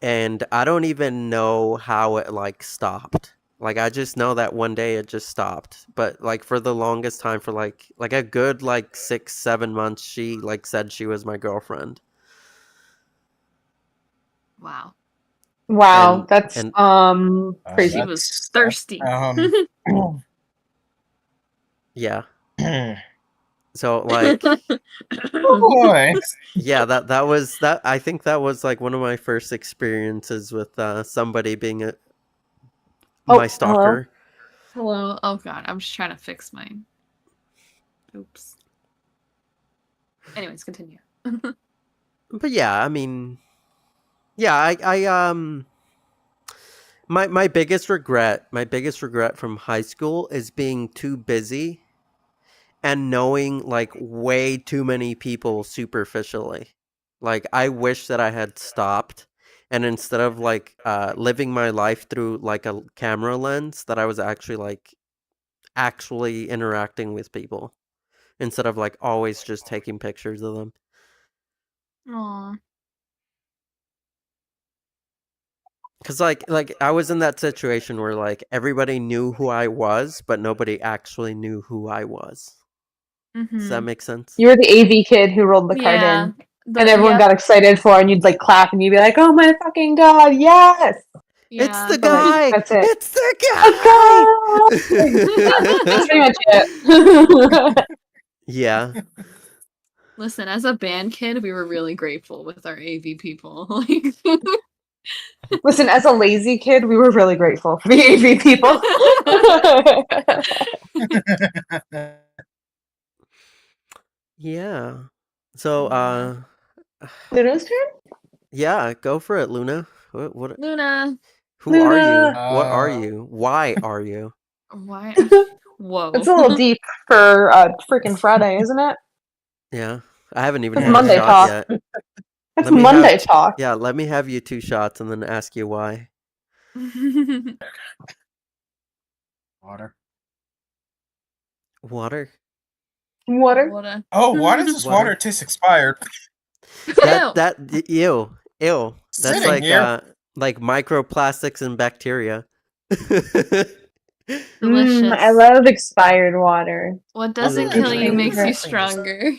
And I don't even know how it like stopped. Like I just know that one day it just stopped. But like for the longest time, for like a good like 6-7 months, she like said she was my girlfriend. Wow. Wow, And- that's and- crazy. She was thirsty. Yeah. So like Boy. yeah, that was that. I think that was like one of my first experiences with somebody being my hello? stalker. Hello. Oh god, I'm just trying to fix mine. Oops. Anyways, continue. But yeah, I mean, yeah, my biggest regret from high school is being too busy and knowing like way too many people superficially. Like I wish that I had stopped, and instead of like living my life through like a camera lens, that I was actually interacting with people instead of like always just taking pictures of them. Aw. Cause like I was in that situation where like everybody knew who I was, but nobody actually knew who I was. Does that Mm-hmm. make sense? You were the AV kid who rolled the card Yeah. in. and everyone got excited for it, and you'd like clap and you'd be like, oh my fucking god, yes! It's Yeah, the But, like, guy. that's it. It's the That's guy. pretty much it. Yeah. Listen, as a band kid, we were really grateful with our AV people. Like, Listen, as a lazy kid, we were really grateful for the AV people. Yeah. So, Luna's turn? yeah, go for it, Luna. What Luna, who are you? Luna. What are you? Why are you? why? Whoa. It's a little deep for freaking Friday, isn't it? Yeah. I haven't even It's had Monday a shot talk. yet. It's Let me Monday have talk. Yeah, let me have you 2 shots and then ask you why. Water. Water? Water? What a Oh, why does this water taste expired? Ew. That's Sitting here. like microplastics and bacteria. delicious. I love expired water. What doesn't Mm, kill you actually, makes you just- stronger.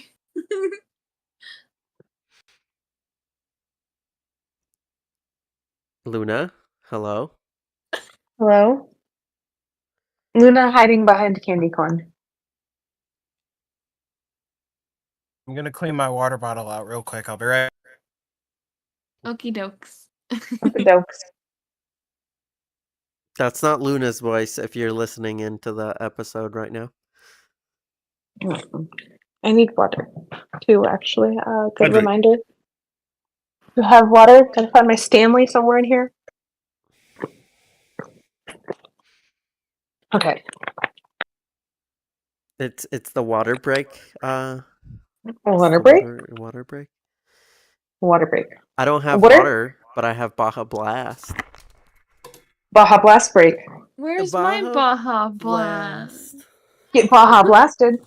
Luna, hello. Hello? Luna hiding behind candy corn. I'm gonna clean my water bottle out real quick. I'll be right. Okie dokes. Okey dokes. That's not Luna's voice if you're listening into the episode right now. I need water too, actually. Good Hydrate. reminder. To have water. Gotta find my Stanley somewhere in here. Okay. It's the water break. Water break? Water break. Water break. I don't have Water? water, but I have Baja Blast. Baja Blast break. Where's my Baja Baja Blast? Get Baja Blasted.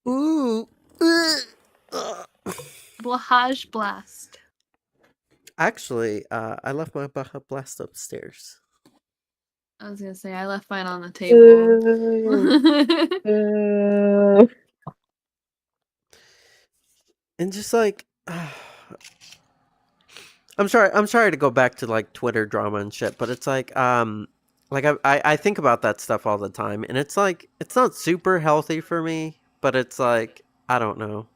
Ooh. Blahaj Blast. Actually, I left my Baja Blast upstairs. I was gonna say I left mine on the table. And just like I'm sorry to go back to like Twitter drama and shit, but it's like I think about that stuff all the time, and it's like it's not super healthy for me, but it's like I don't know.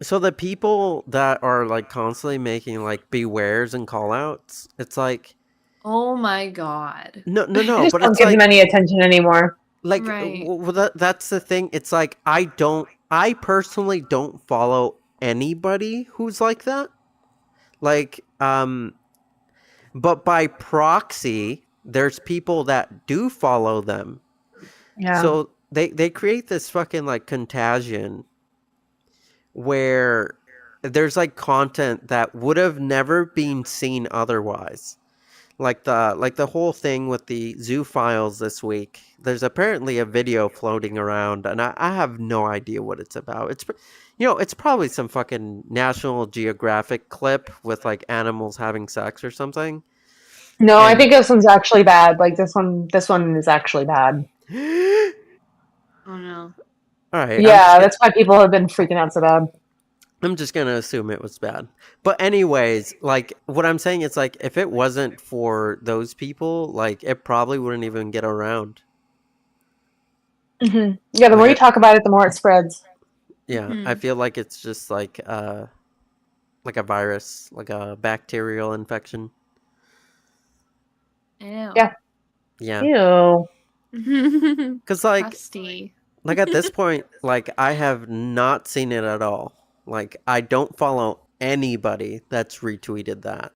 So the people that are like constantly making like bewares and call outs, it's like Oh my god. no, I just but don't it's give like them any attention anymore. like Right. that's the thing. It's like I personally don't follow anybody who's like that. Like but by proxy, there's people that do follow them. Yeah. So they create this fucking like contagion where there's like content that would have never been seen otherwise. Like the whole thing with the zoo files this week. There's apparently a video floating around, and I have no idea what it's about. It's probably some fucking National Geographic clip with like animals having sex or something. No, I And- think this one's actually bad. Like this one is actually bad. Oh no. All right. Yeah, that's why people have been freaking out so bad. I'm just gonna assume it was bad. But anyways, like what I'm saying is like if it wasn't for those people, like it probably wouldn't even get around. Mm-hmm. Yeah, the more you talk about it, the more it spreads. Yeah, Mhm. I feel like it's just like a virus, like a bacterial infection. Ew. Yeah. Yeah, Ew. because like Crusty. at this point, like I have not seen it at all. Like I don't follow anybody that's retweeted that.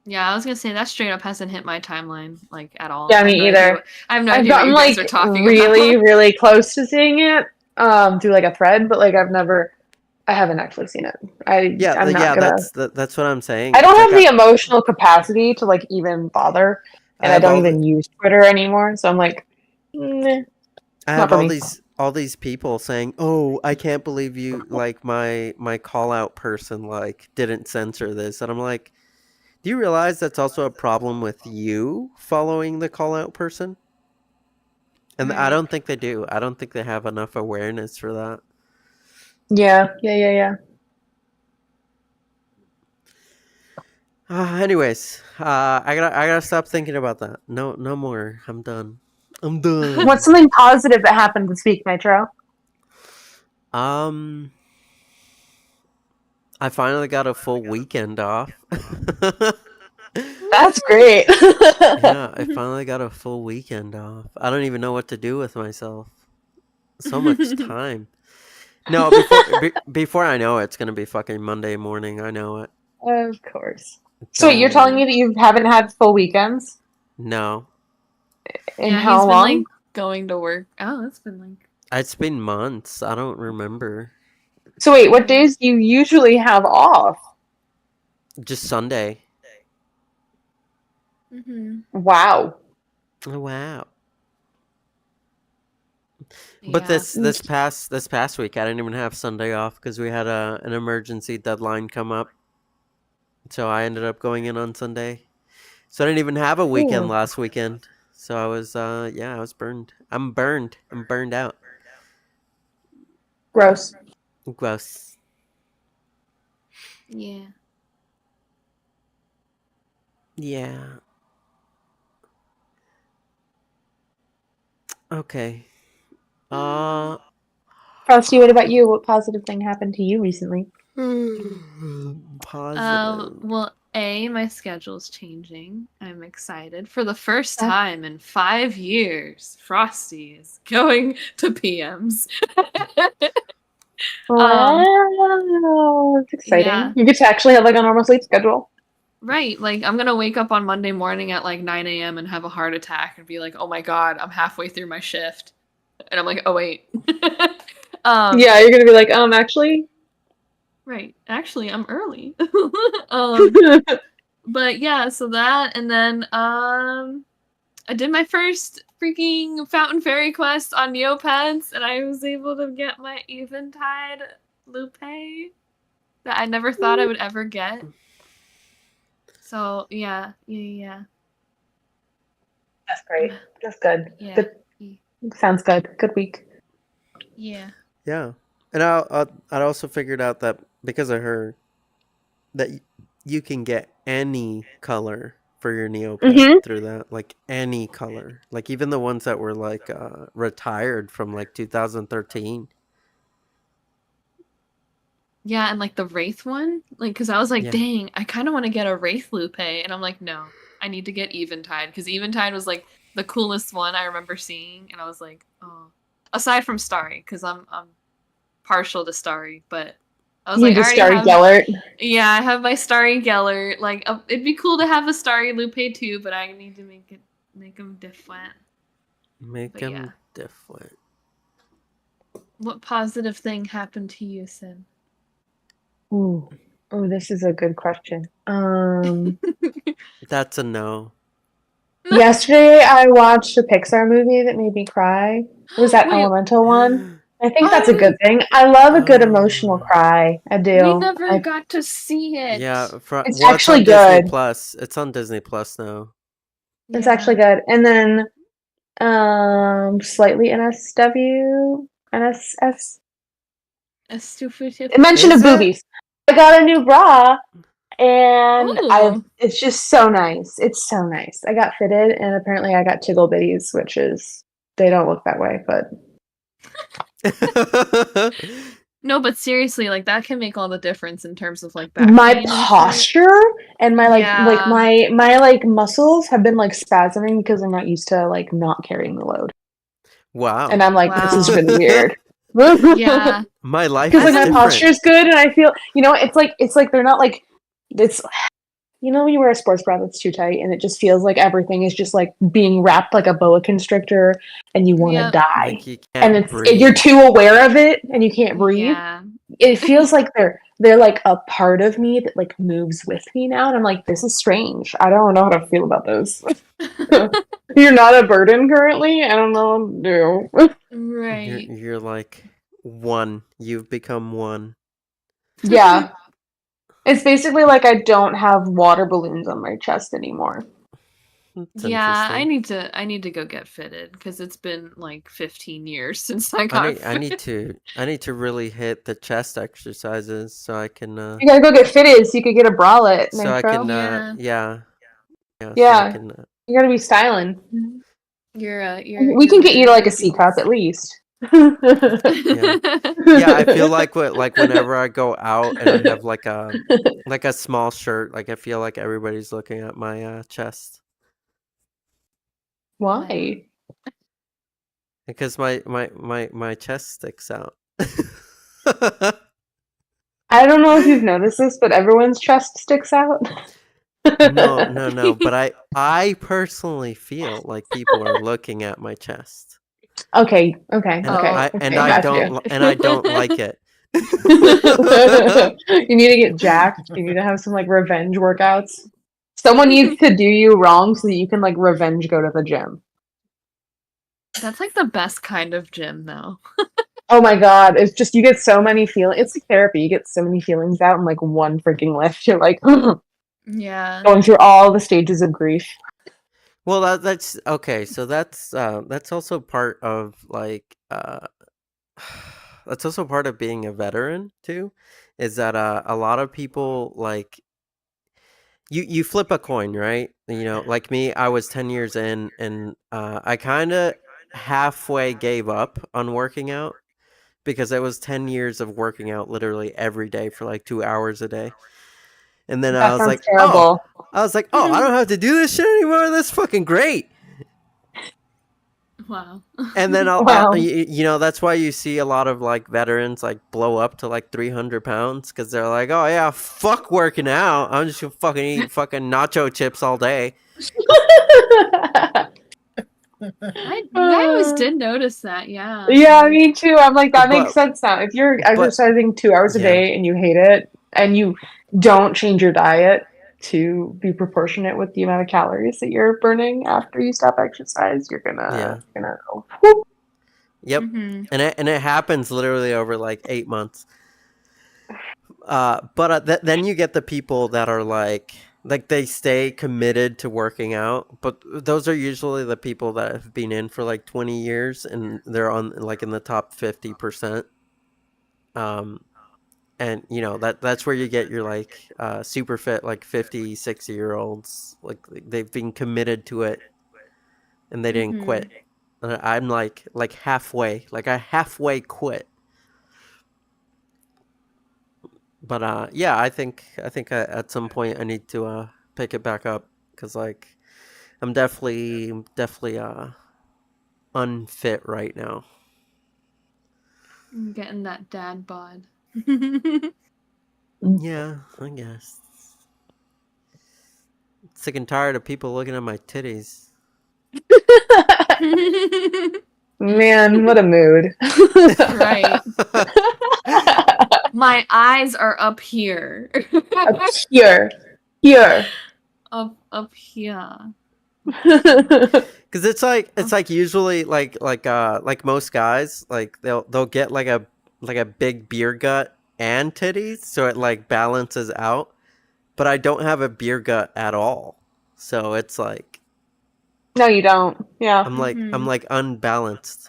Yeah, I was gonna say that straight up hasn't hit my timeline like at all. Yeah, I have me no either. idea I have no I've idea what gotten you guys like are talking really, about. really close to seeing it through like a thread, but like I haven't actually seen it. I'm not gonna. That's what I'm saying. I don't It's have like the emotional capacity to like even bother, and I have don't all the- even use Twitter anymore. So I'm like, I not have for all me. these people saying, "Oh, I can't believe you like my call out person like didn't censor this," and I'm like, "Do you realize that's also a problem with you following the call out person?" And I Right. don't think they do. I don't think they have enough awareness for that. Yeah. Anyways, I gotta stop thinking about that. No, no more. I'm done. I'm done. What's something positive that happened this week, Nitro? I finally got a full weekend off. That's great. Yeah, I finally got a full weekend off. I don't even know what to do with myself. So much time. No, before I know it, it's gonna be fucking Monday morning. I know it. Of course. So wait, you're telling me that you haven't had full weekends No, in Yeah, how he's been long? like going to work. Oh, it's been like. it's been months. I don't remember. So wait, what days do you usually have off? Just Sunday. Mm-hmm. Wow. Oh, wow. Yeah. But this past week, I didn't even have Sunday off because we had an emergency deadline come up. So I ended up going in on Sunday. So I didn't even have a weekend Ooh. last weekend. So I was I was burned. I'm burned. I'm burned out. Gross. Gross. Yeah. Yeah. Okay. Frosty, what about you? What positive thing happened to you recently? Positive. Well, my schedule's changing. I'm excited. For the first time in 5 years, Frosty is going to PMs. Wow, that's exciting. Yeah. You get to actually have like a normal sleep schedule. Right, like I'm gonna wake up on Monday morning at like 9 a.m. and have a heart attack and be like, "Oh my god, I'm halfway through my shift," and I'm like, "Oh wait." Yeah, you're gonna be like, actually. Right. Actually, I'm early. But yeah, so that, and then I did my first freaking Fountain Fairy quest on Neopets, and I was able to get my Eventide Lupe that I never thought I would ever get. So yeah. That's great. That's good. Yeah. Good. Sounds good. Good week. Yeah. Yeah. And I'd also figured out that because of her, that you can get any color for your Neopet through that, like any color, like even the ones that were like retired from like 2013. Yeah, and like the Wraith one, like, because I was like, Yeah. dang, I kind of want to get a Wraith Lupe, and I'm like, no, I need to get Eventide, because Eventide was like the coolest one I remember seeing, and I was like, oh, aside from Starry, because I'm partial to Starry, but I was You like, I just already started have, Gellert. yeah, I have my Starry Gellert. Like, it'd be cool to have a Starry Lupe too, but I need to make them different. Make But them yeah. different. What positive thing happened to you, Sin? Ooh. Oh, this is a good question. That's a no. Yesterday I watched a Pixar movie that made me cry. It was that Wait, Elemental one. I think that's a I good thing. I love a good emotional Oh. cry. I do. we never got to see it. Yeah, It's well, it's on actually Disney good. Plus. It's on Disney Plus now. It's actually good. And then slightly NSS. Stupid. Mention Is of it? boobies. I got a new bra and Ooh. it's just so nice. It's so nice. I got fitted and apparently I got tickle bitties, which is they don't look that way, but No, but seriously, like that can make all the difference in terms of like back my pain and shit. posture and my like Yeah. my like muscles have been like spasming because I'm not used to like not carrying the load. Wow. And I'm like, this is Wow. really weird. Yeah. My life Because is like my different. posture is good and I feel it's like they're not like it's when you wear a sports bra that's too tight and it just feels like everything is just like being wrapped like a boa constrictor and you want to Yep. die. Like you can't And breathe. you're too aware of it and you can't breathe. Yeah. It feels like they're like a part of me that like moves with me now and I'm like, this is strange. I don't know how to feel about this. You're not a burden currently? I don't know what to do. Right. You're like one. You've become one. Yeah. It's basically like I don't have water balloons on my chest anymore. That's Yeah, interesting. I need to go get fitted because it's been like 15 years since I got I need fitted. I need to really hit the chest exercises so I can You gotta go get fitted so you could get a bralette, so I can Nitro. Yeah. so I Yeah, can you gotta be styling. You're We can get you to like a very C cup beautiful. at least. yeah, I feel like whenever I go out and I have like a small shirt, like I feel like everybody's looking at my chest Why? because my chest sticks out. I don't know if you've noticed this, but everyone's chest sticks out. No, but I personally feel like people are looking at my chest. Okay, And Oh. I got you. I don't like it. You need to get jacked. You need to have some like revenge workouts. Someone needs to do you wrong so that you can like revenge go to the gym. That's like the best kind of gym, though. Oh my god, it's just you get so many feelings. It's like therapy. You get so many feelings out in like one freaking lift. You're like Yeah. going through all the stages of grief. Well, that's okay. So that's also part of like that's also part of being a veteran too, is that a lot of people like you flip a coin, right? You know, like me, I was 10 years in and I kind of halfway gave up on working out because it was 10 years of working out literally every day for like 2 hours a day. And then That sounds terrible. I was like, "Oh, I don't have to do this shit anymore. That's fucking great." Wow. And then Wow. you know, that's why you see a lot of like veterans like blow up to like 300 pounds because they're like, oh yeah, fuck working out. I'm just gonna fucking eat fucking nacho chips all day. I always did notice that, yeah. Yeah, me too. I'm like, that makes But sense now. If you're but exercising 2 hours a yeah, day and you hate it and you don't change your diet to be proportionate with the amount of calories that you're burning after you stop exercise, you're yeah, gonna go whoop. yep. Mm-hmm. And it happens literally over like 8 months. But then you get the people that are like they stay committed to working out, but those are usually the people that have been in for like 20 years and they're on like in the top 50%. Um, and you know that's where you get your like super fit like 50, 60-year olds like they've been committed to it and they didn't Mm-hmm. quit. I'm like halfway, like I halfway quit. But yeah, I think at some point I need to pick it back up because like I'm definitely unfit right now. I'm getting that dad bod. Yeah, I guess. Sick and tired of people looking at my titties. Man, what a mood. Right. My eyes are up here. Up here. Here. up here. Cause it's like usually like most guys like they'll get like a big beer gut and titties so it like balances out, but I don't have a beer gut at all, so it's like No, you don't. Yeah. I'm like unbalanced.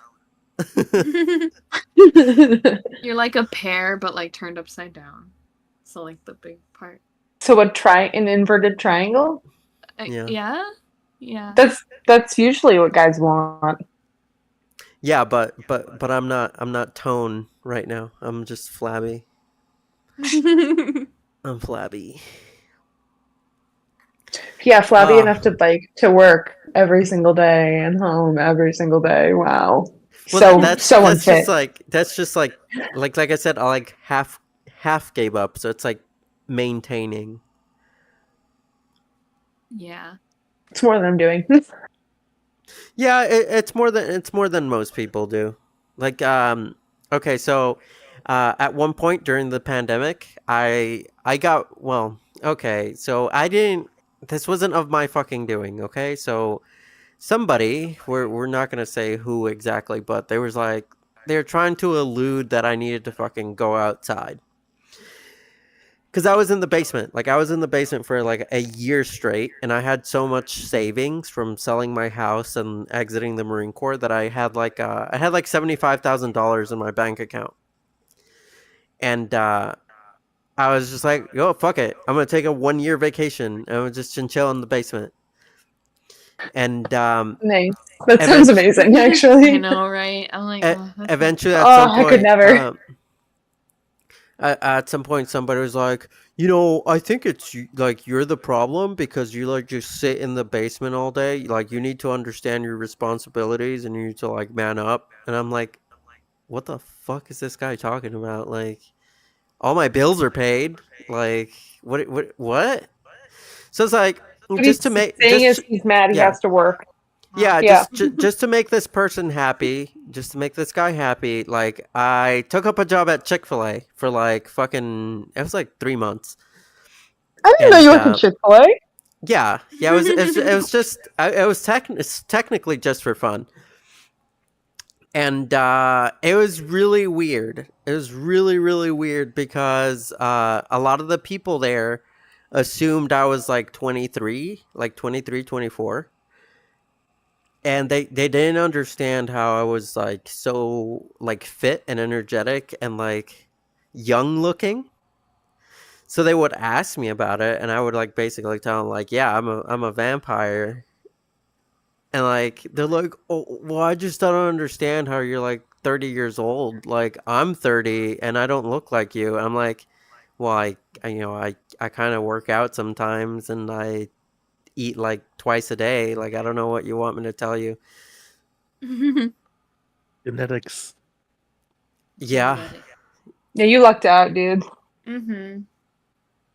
You're like a pear, but like turned upside down. So like the big part. So an inverted triangle? Yeah. Yeah. That's usually what guys want. Yeah, but I'm not tone right now. I'm just flabby. I'm flabby. Yeah, flabby enough to like to work every single day and home every single day. Wow. Well, So unfit. that's just like I said, I like half gave up, so it's like maintaining. Yeah. It's more than I'm doing. Yeah, it's more than most people do. Like okay, so at one point during the pandemic, I got well, okay, so I didn't this wasn't of my fucking doing, okay? So somebody, we're not going to say who exactly, but they was like they were trying to allude that I needed to fucking go outside. Because I was in the basement. Like I was in the basement for like a year straight, and I had so much savings from selling my house and exiting the Marine Corps that I had like $75,000 in my bank account, and I was just like, "Yo, fuck it, I'm gonna take a 1 year vacation. And I'm gonna just chill in the basement." And Nice. That sounds eventually, amazing, I actually. know, right? I'm like, e- oh, that's eventually, Oh, I could never. at some point, somebody was like, I think it's like you're the problem because you like just sit in the basement all day. Like you need to understand your responsibilities and you need to like man up. And I'm like, what the fuck is this guy talking about? Like, all my bills are paid. Like, what? So it's like, What just he's to make, saying is he's mad he yeah. has to work. Yeah, Yeah. just to make this person happy, just to make this guy happy, like I took up a job at Chick-fil-A for like fucking it was like 3 months. I didn't know And you worked at Chick-fil-A. yeah, it was technically just for fun. And it was really weird. It was really really weird because a lot of the people there assumed I was like 23, like 23, 24. And they didn't understand how I was like so like fit and energetic and like young looking. So they would ask me about it, and I would like basically tell them like, yeah, I'm a vampire. And like they're like, oh, well, I just don't understand how you're like 30 years old. Like I'm 30 and I don't look like you. I'm like, well, I kind of work out sometimes and I eat like twice a day. Like I don't know what you want me to tell you. Genetics. Yeah. Yeah, you lucked out, dude. Mm-hmm.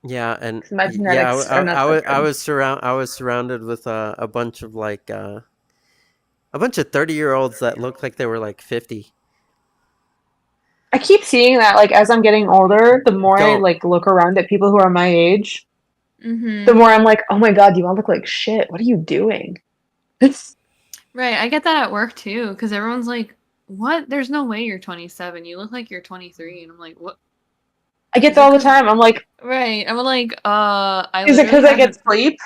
Yeah, and 'Cause my genetics are not so good. I was surrounded with a bunch of like a bunch of 30-year-olds that looked like they were like 50. I keep seeing that, like, as I'm getting older, the more I, Don't. like, look around at people who are my age, the Mm-hmm. more I'm like, oh my god, you all look like shit. What are you doing? Right, I get that at work too, because everyone's like, "What? There's no way you're 27. You look like you're 23." And I'm like, "What?" I get Is that it all the 'cause- time. I'm like, Right. I'm like, I is it literally because I get haven't. sleep?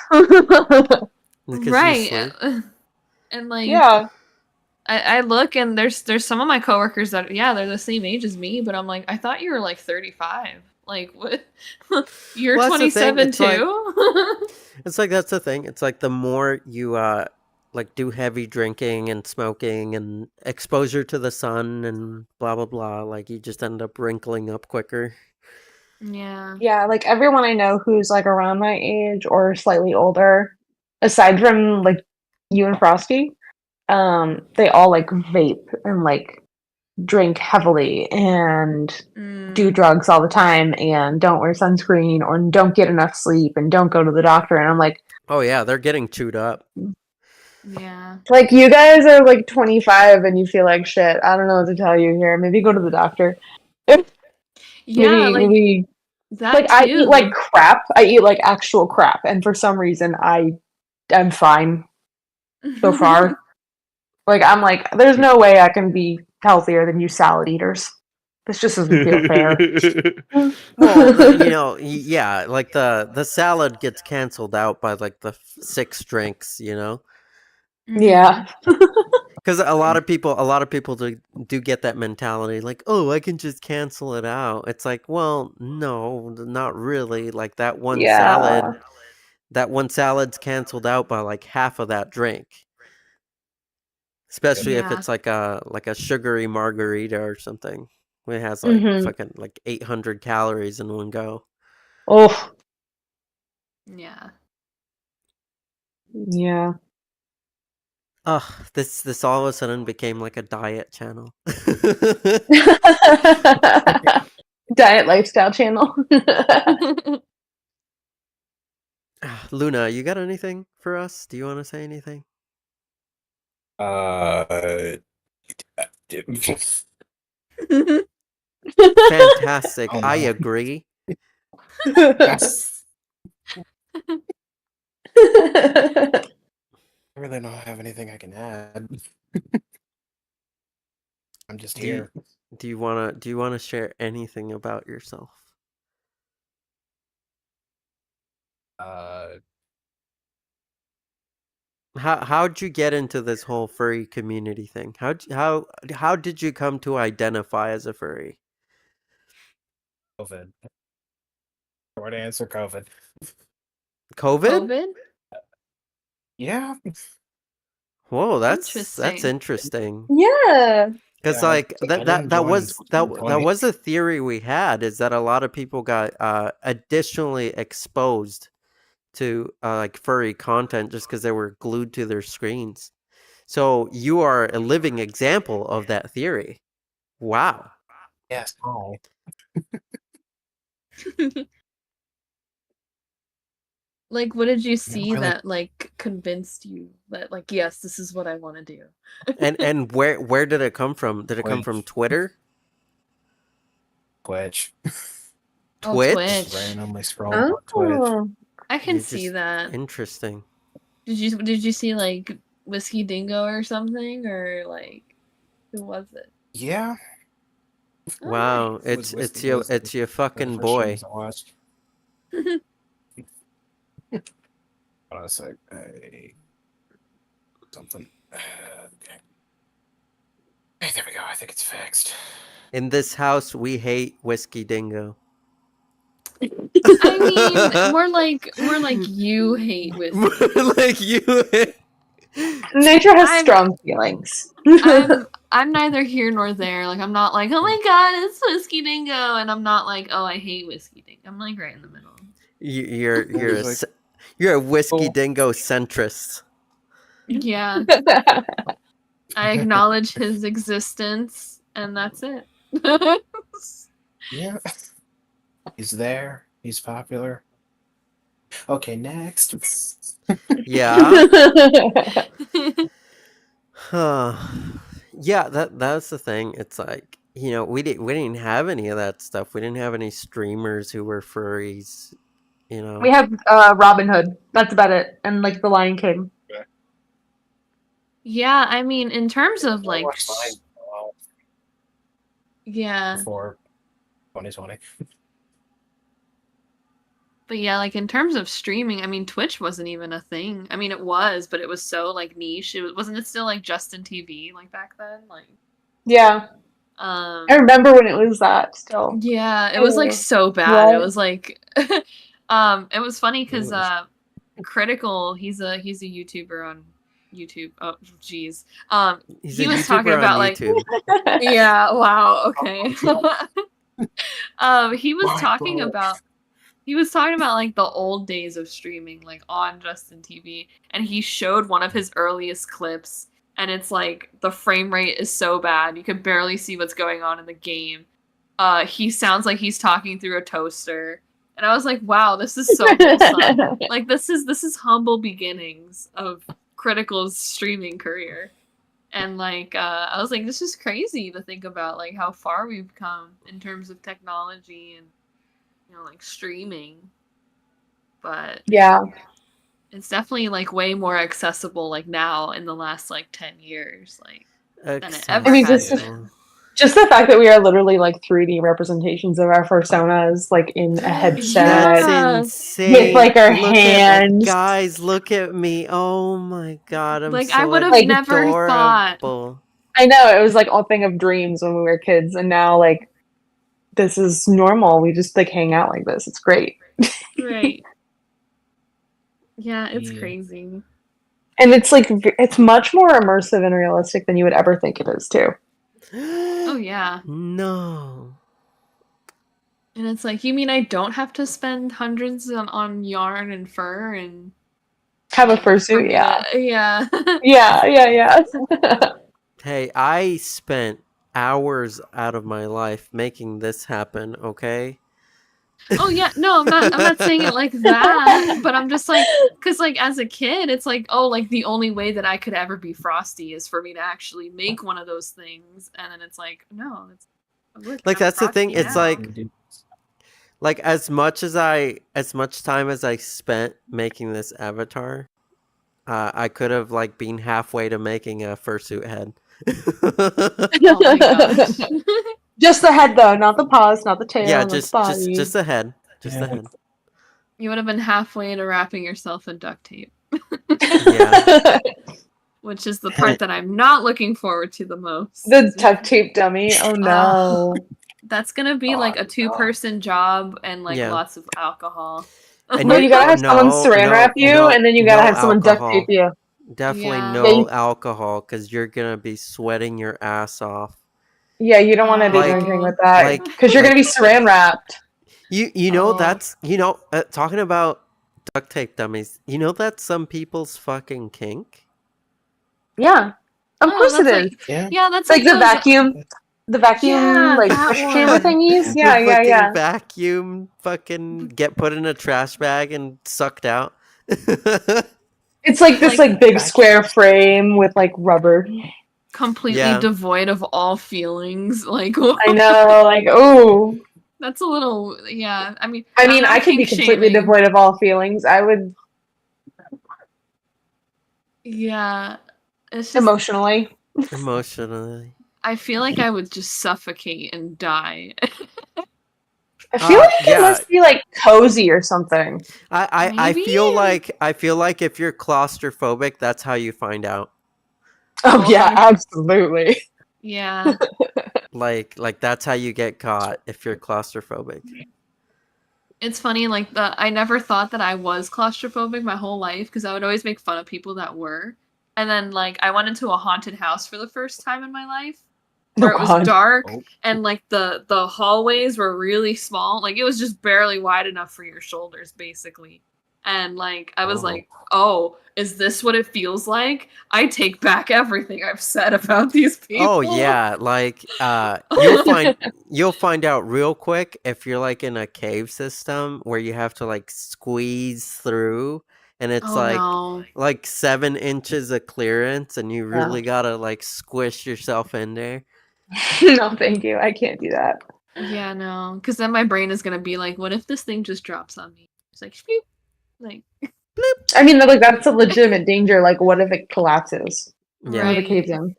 Because you Right. sleep. And like, Yeah. I look and there's some of my coworkers that they're the same age as me, but I'm like, I thought you were like 35. Like what? You're Well, that's the thing. 27 too? It's like that's the thing. It's like the more you like do heavy drinking and smoking and exposure to the sun and blah blah blah, like you just end up wrinkling up quicker. Yeah. Yeah, like everyone I know who's like around my age or slightly older, aside from like you and Frosty, they all like vape and like drink heavily and do Mm, drugs all the time and don't wear sunscreen or don't get enough sleep and don't go to the doctor. And I'm Oh yeah, they're getting chewed up. yeah. like you guys are like 25 and you feel like shit. I don't know what to tell you here. Maybe go to the doctor. Yeah, like Maybe that like I eat like too. crap. I eat like actual crap, and for some reason I'm fine so far. Like I'm like, there's no way I can be healthier than you salad eaters. This just doesn't feel fair. Well, yeah, like the salad gets canceled out by like the 6 drinks. Yeah. Because a lot of people do get that mentality, like, oh, I can just cancel it out. It's like, well, no, not really. Like Yeah. that one salad's canceled out by like half of that drink. Especially if Yeah. it's like a sugary margarita or something. It has like Mhm. fucking like 800 calories in one go. Oh, Yeah. yeah. Ugh, this all of a sudden became like a diet channel. Diet lifestyle channel. Luna, you got anything for us? Do you want to say anything? Fantastic. Oh, I no. agree. Yes. I really don't have anything I can add. I'm just Do you, here. do you wanna share anything about yourself? How'd you get into this whole furry community thing? How did you come to identify as a furry? COVID. Short answer, COVID. COVID? COVID? Yeah. Whoa, that's Interesting. interesting. Yeah. Because Yeah, like I that didn't that join was that 2020. was a theory we had, is that a lot of people got additionally exposed to like furry content just because they were glued to their screens. So you are a living example of that theory. Wow. Yes. Oh. Like, what did you see really- that like convinced you that like, yes, this is what I want to do? And where did it come from? Did it come from Twitter? Twitch. Oh, Twitch? Twitch. Randomly scrolling on Twitch. Oh. I can You see just- that. Interesting. Did you see like Whiskey Dingo or something, or like who was it? Yeah. Oh, Wow, It was it's Whiskey your was the it's your fucking first boy. shows I watched. nice. Hold on a sec. Something. Okay. Hey, there we go. I think it's fixed. In this house, we hate Whiskey Dingo. I mean, more like you hate whiskey. Like you. Nature has I'm- strong feelings. I'm neither here nor there. Like, I'm not like, oh my god, it's Whiskey Dingo, and I'm not like, oh, I hate Whiskey Dingo. I'm like right in the middle. You're a Whiskey Oh. Dingo centrist. Yeah, I acknowledge his existence, and that's it. Yeah. He's there. He's popular. Okay, next. Yeah. Huh. Yeah, that's the thing. It's like, we didn't have any of that stuff. We didn't have any streamers who were furries. We have Robin Hood. That's about it. And like the Lion King. Yeah, I mean, in terms of I like, watched mine, yeah, before 2020. but yeah, like in terms of streaming, I mean, Twitch wasn't even a thing. I mean, it was, but it was so like niche. Wasn't it still like Justin TV like back then? Like, Yeah. I remember when it was that still. yeah, it was like Oh, so bad. It what? was like, it was funny because Ooh. Critical, he's a YouTuber on YouTube. Oh, jeez. He's He a was YouTuber talking on about like, YouTube. yeah, wow, okay. He was My talking God. about like the old days of streaming, like on Justin TV, and he showed one of his earliest clips, and it's like the frame rate is so bad you can barely see what's going on in the game. He sounds like he's talking through a toaster, and I was like, wow, this is so wholesome. Like this is humble beginnings of Critical's streaming career. And like I was like, this is crazy to think about, like how far we've come in terms of technology and like streaming. But Yeah. it's definitely like way more accessible like now in the last like 10 years, like than it ever I mean, has just- been. Just the fact that we are literally like 3D representations of our personas, like in a headset. That's Yeah. insane. With, like, our Look hands. guys, look at me. Oh my god, I'm Like, so I would have Like, never thought. adorable. I know, it was like a thing of dreams when we were kids, and now like this is normal. We just like hang out like this. It's great. Right. Yeah, it's Yeah. crazy. And it's like it's much more immersive and realistic than you would ever think it is too. Oh yeah. No. And it's like, you mean I don't have to spend hundreds on yarn and fur and Have a for fursuit, me yeah. to- yeah. Yeah. Hey, I spent hours out of my life making this happen, okay? Oh yeah, no, I'm not saying it like that, but I'm just like, because like as a kid, it's like, oh, like the only way that I could ever be Frosty is for me to actually make one of those things, and then it's like, no, it's look, Like, I'm that's the thing, Frosty it's now. like as much time as I spent making this avatar, I could have like been halfway to making a fursuit head. Oh my gosh. Just the head though, not the paws, not the tail, Yeah, not the body. just the head. Just the Yeah. head. You would have been halfway to wrapping yourself in duct tape. Yeah. Which is the part that I'm not looking forward to the most. The duct tape dummy. Oh no. That's gonna be like a 2-person job and like Yeah. lots of alcohol. And No, you're- you gotta have someone saran wrap you, and then you gotta have someone duct alcohol. tape you. Definitely Yeah. no Yeah, you- alcohol, because you're gonna be sweating your ass off. Yeah, you don't want to be Like- drinking with that like- because you're gonna be saran wrapped. You know Oh. that's talking about duct tape dummies. You know that's some people's fucking kink. Yeah, of Oh, course it that's is. like- Yeah. Yeah, that's Like like the those- vacuum, Yeah, like that push chamber one. thingies. The Yeah, yeah, fucking yeah. vacuum fucking get put in a trash bag and sucked out. It's like this Like- like big Vacuum. square frame with like rubber. completely Yeah. devoid of all feelings. Like I know, like oh. that's a little yeah. I mean, I I'm mean, not I could be kink completely shaming. devoid of all feelings. I would Yeah, it's just emotionally. Emotionally. I feel like I would just suffocate and die. I feel like it yeah. must be like cozy or something. I feel Maybe? like if you're claustrophobic, that's how you find out. Oh Well, yeah, I'm- absolutely. Yeah, Like that's how you get caught if you're claustrophobic. it's funny. Like I never thought that I was claustrophobic my whole life because I would always make fun of people that were. And then like I went into a haunted house for the first time in my life, where Oh, it was God. dark Oh. and like the hallways were really small. Like it was just barely wide enough for your shoulders, basically. And like I was Oh. like, oh, is this what it feels like? I take back everything I've said about these people. Oh yeah, like you'll find out real quick if you're like in a cave system where you have to like squeeze through and it's Oh, no. like 7 inches of clearance and you really gotta like squish yourself in there. No, thank you. I can't do that. Yeah, no. Because then my brain is gonna be like, what if this thing just drops on me? It's like, shoop. Like, I mean, like that's a legitimate danger. Like, what if it collapses? Yeah. What if Right. it caves in?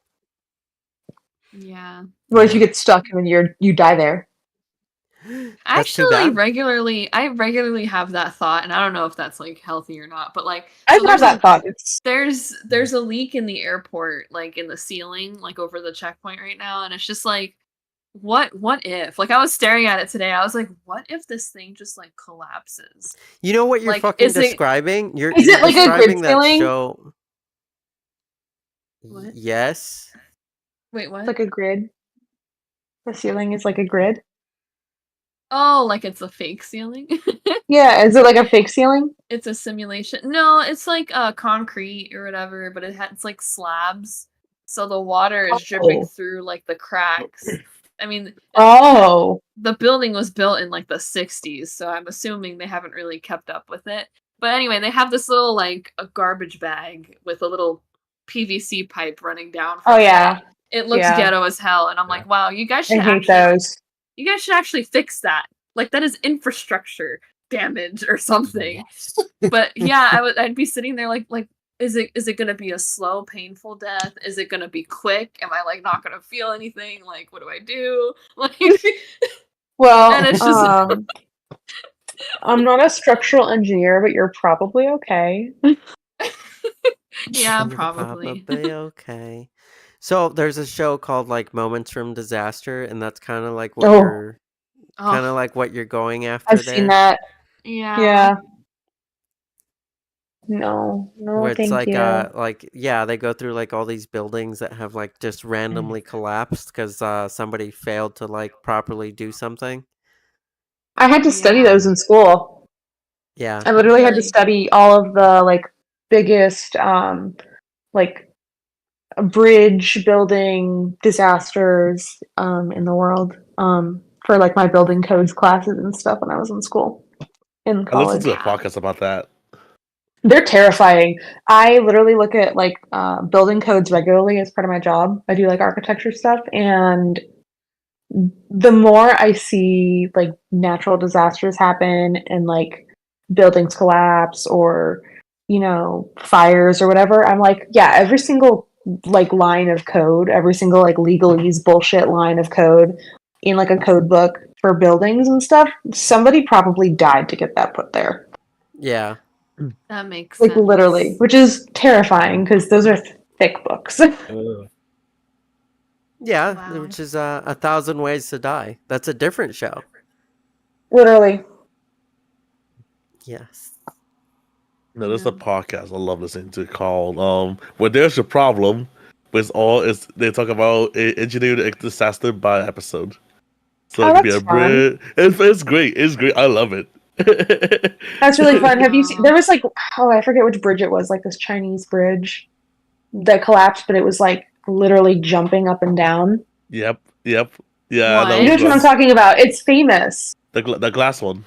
yeah. What if you get stuck and then you die there? That's too Actually, bad. I regularly have that thought, and I don't know if that's like healthy or not. But like, I've so had that thought. It's there's a leak in the airport, like in the ceiling, like over the checkpoint right now, and it's just like, what if? Like I was staring at it today, I was like, what if this thing just like collapses? You know what you're Like, fucking is it- describing? You're Is it like a grid describing that ceiling? show. What? Yes. Wait, what? like a grid. The ceiling is like a grid. Oh, like it's a fake ceiling. Yeah, is it like a fake ceiling? It's a simulation. No, it's like concrete or whatever, but it's like slabs, so the water is dripping Oh. through like the cracks. I mean, Oh, the building was built in like the 60s, so I'm assuming they haven't really kept up with it. But anyway, they have this little like a garbage bag with a little PVC pipe running down. oh yeah. It looks Yeah. ghetto as hell, and I'm like, wow, you guys should I hate actually those. you guys should actually fix that. Like that is infrastructure damage or something. But yeah, I'd be sitting there like is it gonna be a slow, painful death? Is it gonna be quick? Am I like not gonna feel anything? Like what do I do? Like Well, And it's just- I'm not a structural engineer, but you're probably okay. yeah, You're probably. okay. So there's a show called like Moments from Disaster, and that's kind of like what Oh. you're kind Oh, of like what you're going after I've there. seen that. yeah. Yeah. No, Where it's thank like you. like yeah, they go through like all these buildings that have like just randomly collapsed because somebody failed to like properly do something. I had to study Yeah. those in school. Yeah. I literally had to Really? study all of the like biggest like bridge building disasters in the world for like my building codes classes and stuff when I was in school in I listened college. to a podcast about that. They're terrifying. I literally look at like building codes regularly as part of my job. I do like architecture stuff, and the more I see like natural disasters happen and like buildings collapse or fires or whatever, I'm like, yeah, every single like line of code, every single like legalese bullshit line of code in like a code book for buildings and stuff, somebody probably died to get that put there. Yeah. That makes Like sense. literally, which is terrifying because those are thick books. Yeah, Wow. which is 1,000 Ways to Die. That's a different show. Literally. Yes. No, there's a podcast I love listening to called "When There's a Problem." But it's they talk about engineering a disaster by episode. So Oh, it could be that's a fun. bridge. It's great. It's great. I love it. That's really fun. Have you seen? Aw. There was like, oh, I forget which bridge it was. Like this Chinese bridge that collapsed, but it was like literally jumping up and down. Yep. Yeah, What? that You know was which one I'm talking about? It's famous. the glass one.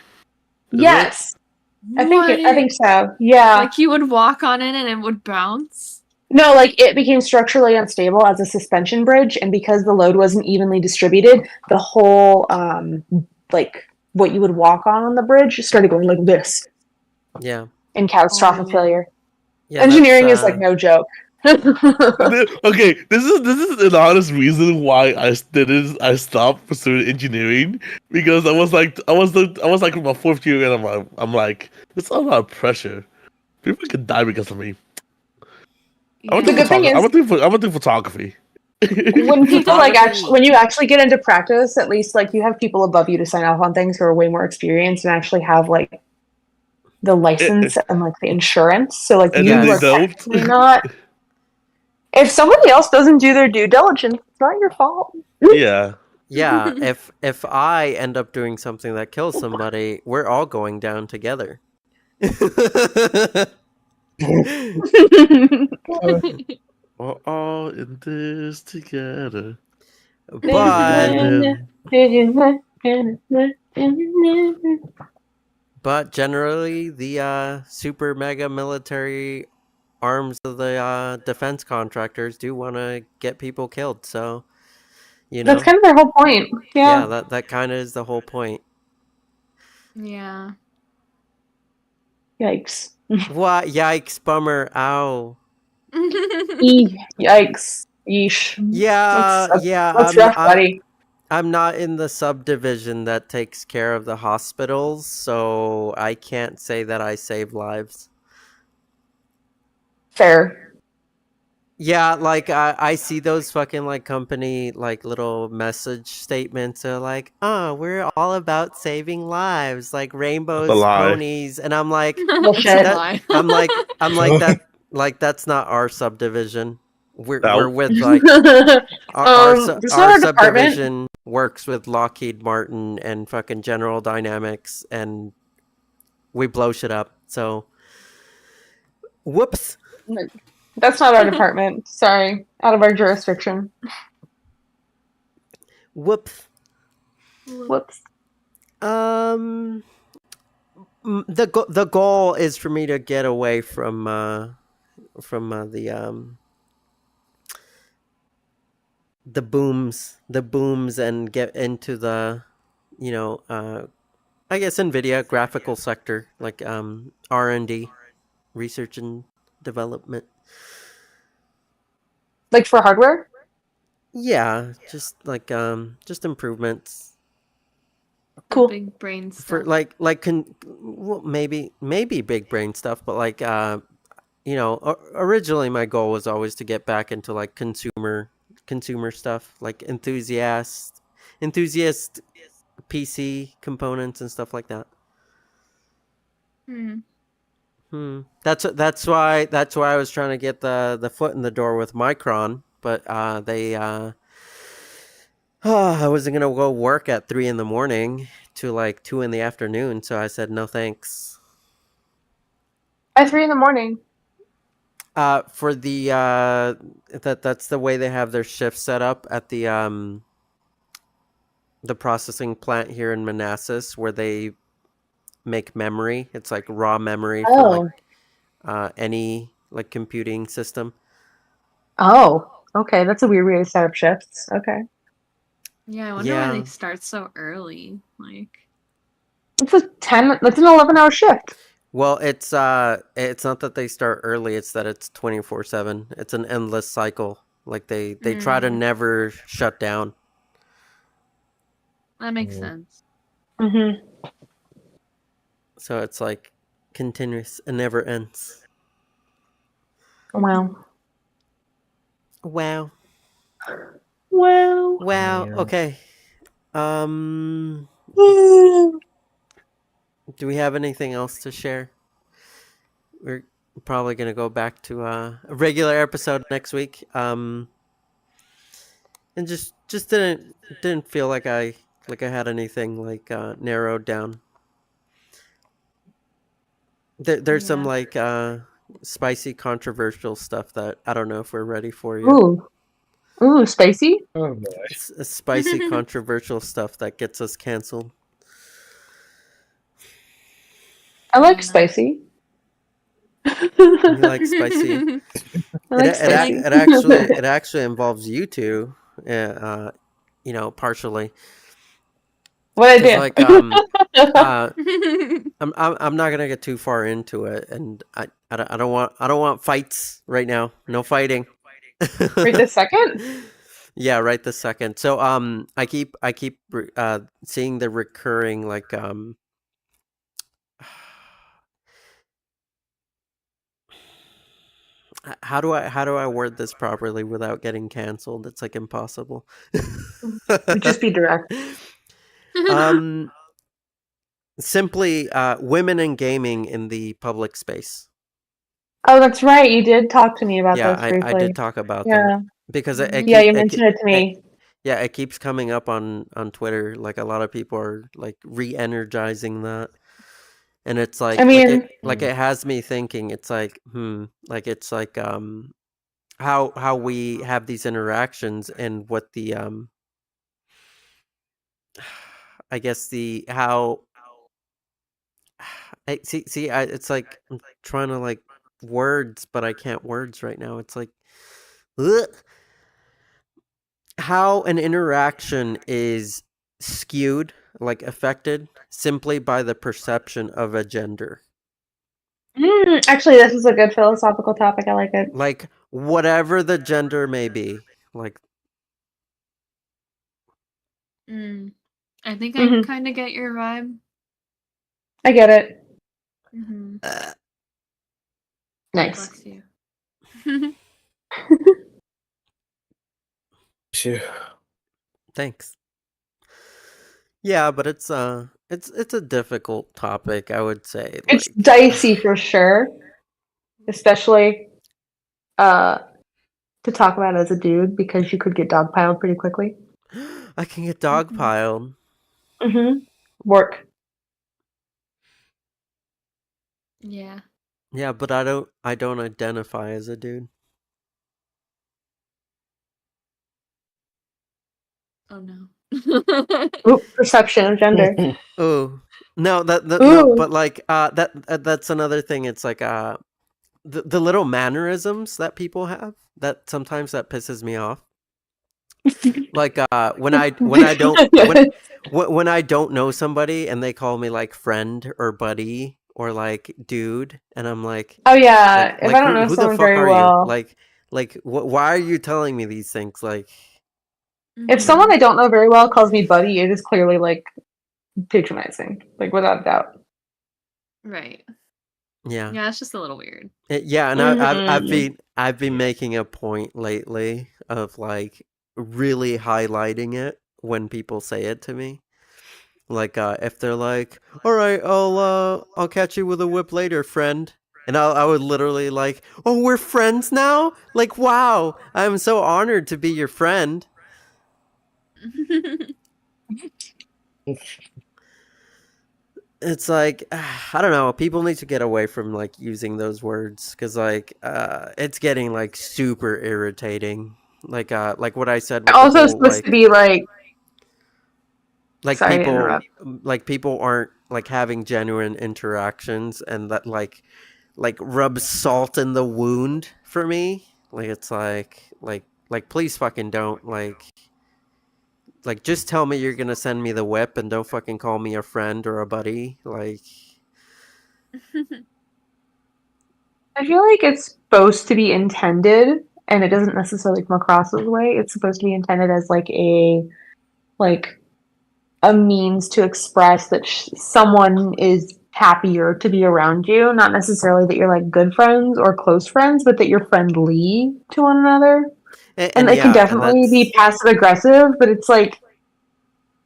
Is it? Yes, I think What? so. Yeah. Like you would walk on it and it would bounce? No, like it became structurally unstable as a suspension bridge, and because the load wasn't evenly distributed, the whole like what you would walk on the bridge started going like this Yeah. in catastrophic Oh. failure. Yeah. Engineering that's, is like no joke. Okay, this is an honest reason why I stopped pursuing engineering because I was like in my fourth year and I'm like it's a lot of pressure. People can die because of me. I want The to do good thing photography. is- I want to do photography. When people like Photography. when you actually get into practice, at least like you have people above you to sign off on things who are way more experienced and actually have like the license and like the insurance. So like And you then they are don't. technically not. If somebody else doesn't do their due diligence, it's not your fault. Yeah. Yeah. If I end up doing something that kills somebody, we're all going down together. We're all in this together. but but generally the super mega military arms of the defense contractors do want to get people killed, so you know. That's kind of their whole point. Yeah, Yeah. that kind of is the whole point. Yeah. Yikes. What? Yikes, bummer, ow. Yikes. Yeesh. Yeah, That's yeah, rough, buddy. I'm not in the subdivision that takes care of the hospitals, so I can't say that I save lives. Fair. Yeah, like I see those fucking like company like little message statements. They're like, "Oh, we're all about saving lives, like rainbows, lie. ponies," and I'm like, Bullshit. that, I'm like that, like that's not our subdivision. We're No. with like it's not our our department. subdivision works with Lockheed Martin and fucking General Dynamics, and we blow shit up. So, whoops. That's not our department. Sorry. Out of our jurisdiction. Whoops. Whoops. The goal is for me to get away from the booms and get into the I guess NVIDIA graphical sector, like R&D, research and development. Like for hardware? Yeah, just like just improvements Cool. Big brain stuff. for well, maybe big brain stuff, but like originally my goal was always to get back into like consumer stuff, like enthusiast PC components and stuff like that. That's why I was trying to get the foot in the door with Micron, but they I wasn't gonna go work at 3 a.m. to like 2 p.m, so I said no thanks. At 3 a.m. For the that's the way they have their shift set up at the processing plant here in Manassas, where they make memory. It's like raw memory for like any like computing system. Oh. Okay. That's a weird way to set up shifts. Okay. Yeah, I wonder why they start so early. Like It's that's an 11-hour shift. Well, it's not that they start early, it's that it's 24/7. It's an endless cycle. Like they try to never shut down. that makes sense. Mm-hmm. So it's like continuous and never ends. Wow. Wow. Wow. Wow. Yeah. Okay. Do we have anything else to share? We're probably gonna go back to a regular episode next week. And just didn't feel like I had anything like narrowed down. There's some Yeah. like spicy, controversial stuff that I don't know if we're ready for yet. Ooh. Ooh, spicy? Oh boy. It's a spicy, controversial stuff that gets us canceled. I like Yeah. spicy. You like spicy? I like it spicy. it actually involves you two, partially. What I 'Cause, do? like I'm not gonna get too far into it, and I don't want fights right now. No fighting. Right this second? Yeah, right this second. So I keep seeing the recurring like how do I word this properly without getting canceled? It's like impossible. Just be direct. um simply women in gaming in the public space. Oh, that's right. You did talk to me about Yeah, this I briefly. did talk about Yeah. that because Yeah, you mentioned it to me. it keeps coming up on Twitter. Like a lot of people are like re-energizing that, and it's like I mean, it has me thinking. It's like like it's like how we have these interactions and what the I guess the how it's like I'm trying to like words, but I can't words right now. It's like ugh, how an interaction is skewed, like affected simply by the perception of a gender. actually, this is a good philosophical topic. I like it. Like whatever the gender may be. Like I think I Mhm. kind of get your vibe. I get it. Mm-hmm. Nice. Bless you. Phew. thanks. Yeah, but it's a difficult topic, I would say. It's Like dicey for sure, especially to talk about as a dude because you could get dogpiled pretty quickly. I can get dogpiled. Mm-hmm. Work. Yeah. Yeah, but I don't identify as a dude. Oh no. Ooh, perception of gender. Oh. No, no, Ooh. but like that's another thing. It's like the little mannerisms that people have that sometimes that pisses me off. Like when I don't when I don't know somebody and they call me like friend or buddy or like dude, and I'm like, Oh yeah, if I don't know who the someone fuck very are well, you? Like why are you telling me these things? Like if someone I don't know very well calls me buddy, it is clearly like patronizing, like without a doubt. Right. yeah. Yeah, it's just a little weird. Yeah, and Mhm. I've been making a point lately of like really highlighting it when people say it to me. Like if they're like, "All right, I'll catch you with a whip later, friend." And I would literally like, "Oh, we're friends now?" Like, "Wow, I'm so honored to be your friend." It's like I don't know, people need to get away from like using those words cuz like it's getting like super irritating. Like what I said with the Also whole supposed to be like, sorry to interrupt. people aren't like having genuine interactions, and that like rubs salt in the wound for me. Like it's like please fucking don't like just tell me you're gonna send me the whip and don't fucking call me a friend or a buddy. Like I feel like it's supposed to be intended, and it doesn't necessarily come across this way. It's supposed to be intended as like a means to express that someone is happier to be around you. Not necessarily that you're like good friends or close friends, but that you're friendly to one another. And it can yeah, and definitely be passive aggressive, but it's like,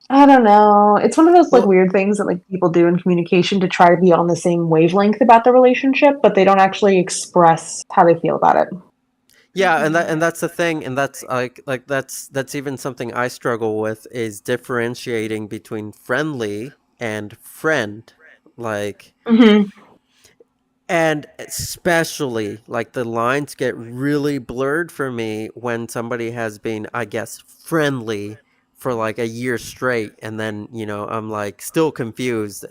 I don't know. It's one of those like well, weird things that like people do in communication to try to be on the same wavelength about the relationship, but they don't actually express how they feel about it. yeah, and that's the thing, and that's like that's even something I struggle with is differentiating between friendly and friend, like. Hmm. And especially, like, the lines get really blurred for me when somebody has been, I guess, friendly for like a year straight, and then, I'm like still confused.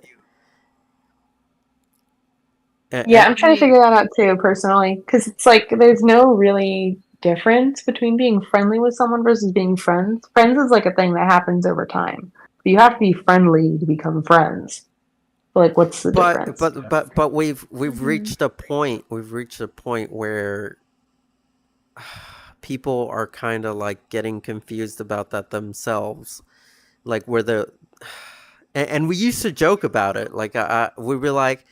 Yeah, And I'm trying to figure that out too, personally, because it's like there's no really difference between being friendly with someone versus being friends. Friends is like a thing that happens over time. But you have to be friendly to become friends. So, like, what's the but difference? but we've Mhm. reached a point. We've reached a point where people are kind of like getting confused about that themselves, like where the and we used to joke about it, like we were like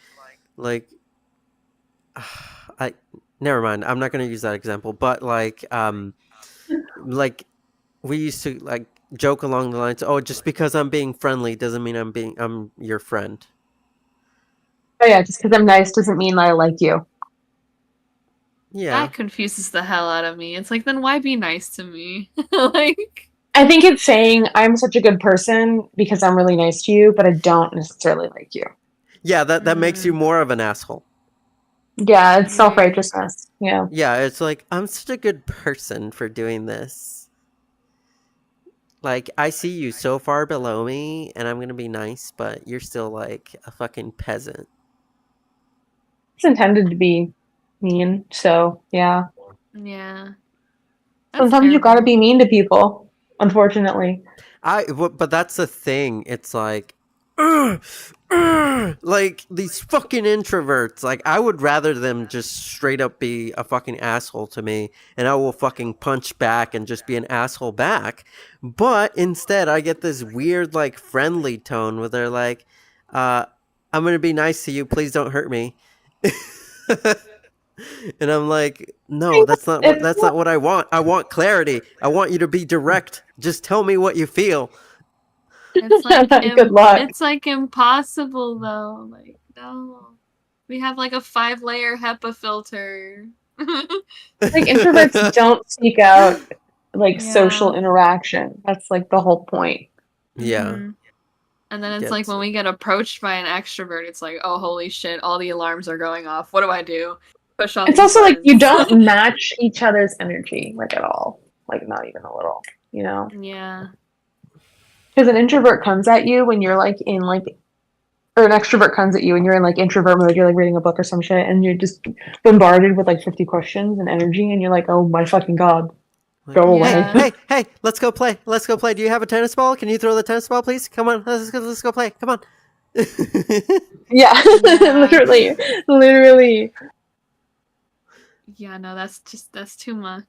I never mind. I'm not going to use that example, but like we used to like joke along the lines, "Oh, just because I'm being friendly doesn't mean I'm your friend." Oh yeah, just because I'm nice doesn't mean I like you. Yeah. That confuses the hell out of me. It's like, then why be nice to me? Like, I think it's saying I'm such a good person because I'm really nice to you, but I don't necessarily like you. Yeah, that makes you more of an asshole. Yeah, it's Yeah. self-righteousness. Yeah. Yeah, it's like, I'm such a good person for doing this. Like, I see you so far below me, and I'm gonna be nice, but you're still like a fucking peasant. It's intended to be mean, so yeah. yeah. That's Sometimes you gotta terrible. be mean to people, unfortunately. But that's the thing. It's like, like these fucking introverts. Like, I would rather them just straight up be a fucking asshole to me, and I will fucking punch back and just be an asshole back. But instead, I get this weird, like, friendly tone where they're like, "I'm gonna be nice to you. Please don't hurt me." And I'm like, no, It's that's not what I want. I want clarity. I want you to be direct. Just tell me what you feel. It's like good luck. it's like impossible though. Like, no. We have like a 5-layer HEPA filter. Like introverts don't seek out like social Yeah. interaction. That's like the whole point. Yeah. Mhm. And then it's Get like when we get approached by an extrovert, it's like, oh holy shit, all the alarms are going off. What do I do? Push on It's these also like you buttons. don't match each other's energy like at all. Like not even a little, you know? Yeah. Because an introvert comes at you when you're like in like or an extrovert comes at you and you're in like introvert mode, you're like reading a book or some shit and you're just bombarded with like 50 questions and energy and you're like, oh my fucking god, like, go away. Yeah. hey, let's go play. Let's go play. Do you have a tennis ball? Can you throw the tennis ball, please? Come on, let's go play. Come on. Yeah, Yeah. literally. Yeah, no, that's too much.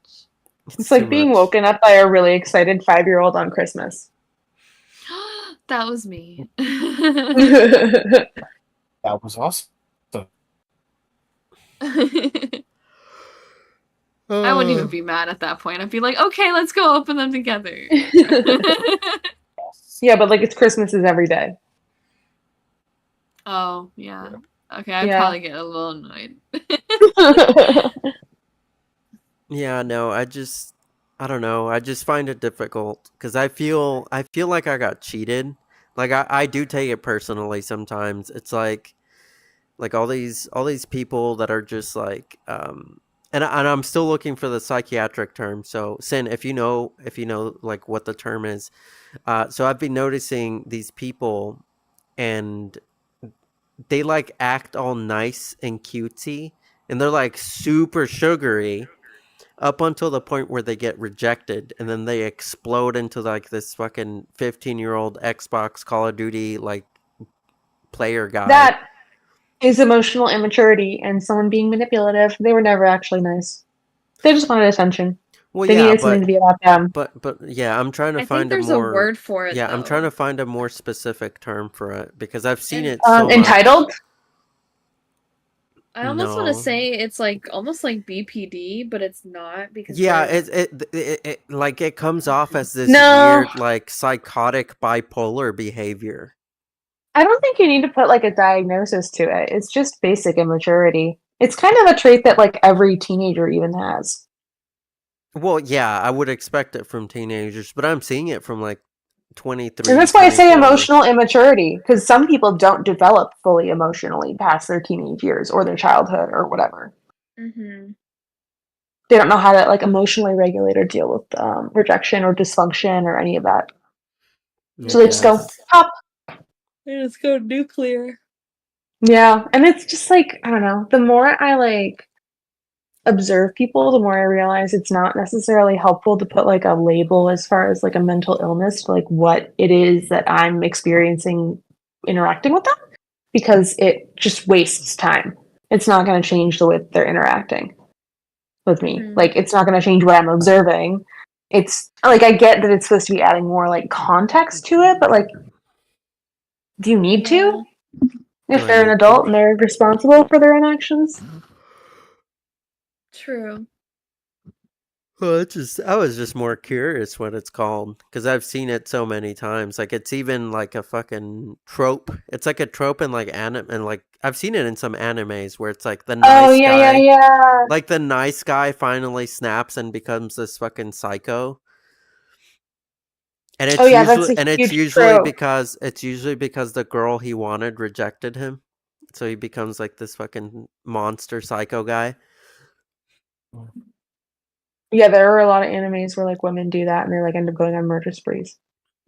It's like being woken up by a really excited 5-year-old on Christmas. That was me. That was awesome. I wouldn't even be mad at that point. I'd be like, okay, let's go open them together. Yeah, but like it's Christmases every day. Oh, yeah. Okay, I'd Yeah. probably get a little annoyed. Yeah, no, I don't know. I just find it difficult because I feel like I got cheated. Like I do take it personally sometimes. It's like all these people that are just like and I'm still looking for the psychiatric term. So Sin, if you know like what the term is, so I've been noticing these people and they like act all nice and cutesy and they're like super sugary up until the point where they get rejected and then they explode into like this fucking 15-year-old Xbox Call of Duty like player guy. That is emotional immaturity and someone being manipulative. They were never actually nice. They just wanted attention. Well, They yeah, needed something to be about them. but yeah, I'm trying to I find think there's a word for it. Yeah, though. I'm trying to find a more specific term for it because I've seen it so much. Entitled? I almost want to No. say it's like almost like BPD, but it's not because Yeah, there's it like it comes off as this No. weird, like psychotic bipolar behavior. I don't think you need to put like a diagnosis to it. It's just basic immaturity. It's kind of a trait that like every teenager even has. Well, yeah, I would expect it from teenagers, but I'm seeing it from like 23, And that's why I say 24. emotional immaturity, because some people don't develop fully emotionally past their teenage years or their childhood or whatever. Mm-hmm. They don't know how to like emotionally regulate or deal with rejection or dysfunction or any of that. So they just go Yes. pop. They just go nuclear. Yeah, and it's just like I don't know. The more I like observe people, the more I realize it's not necessarily helpful to put like a label as far as like a mental illness to like what it is that I'm experiencing interacting with them because it just wastes time. It's not going to change the way that they're interacting with me. Mhm. Like it's not going to change what I'm observing. It's like I get that it's supposed to be adding more like context to it, but like do you need to? If Do I they're an need adult to? and they're responsible for their own actions? True. Well, I was just more curious what it's called because I've seen it so many times. Like it's even like a fucking trope. It's like a trope in like anime, and like I've seen it in some animes where it's like the Oh nice yeah, guy, yeah. like the nice guy finally snaps and becomes this fucking psycho. And Oh it's yeah, that's usually a and it's huge usually trope. because the girl he wanted rejected him. So he becomes like this fucking monster psycho guy. Yeah, there are a lot of animes where like women do that and they like end up going on murder sprees.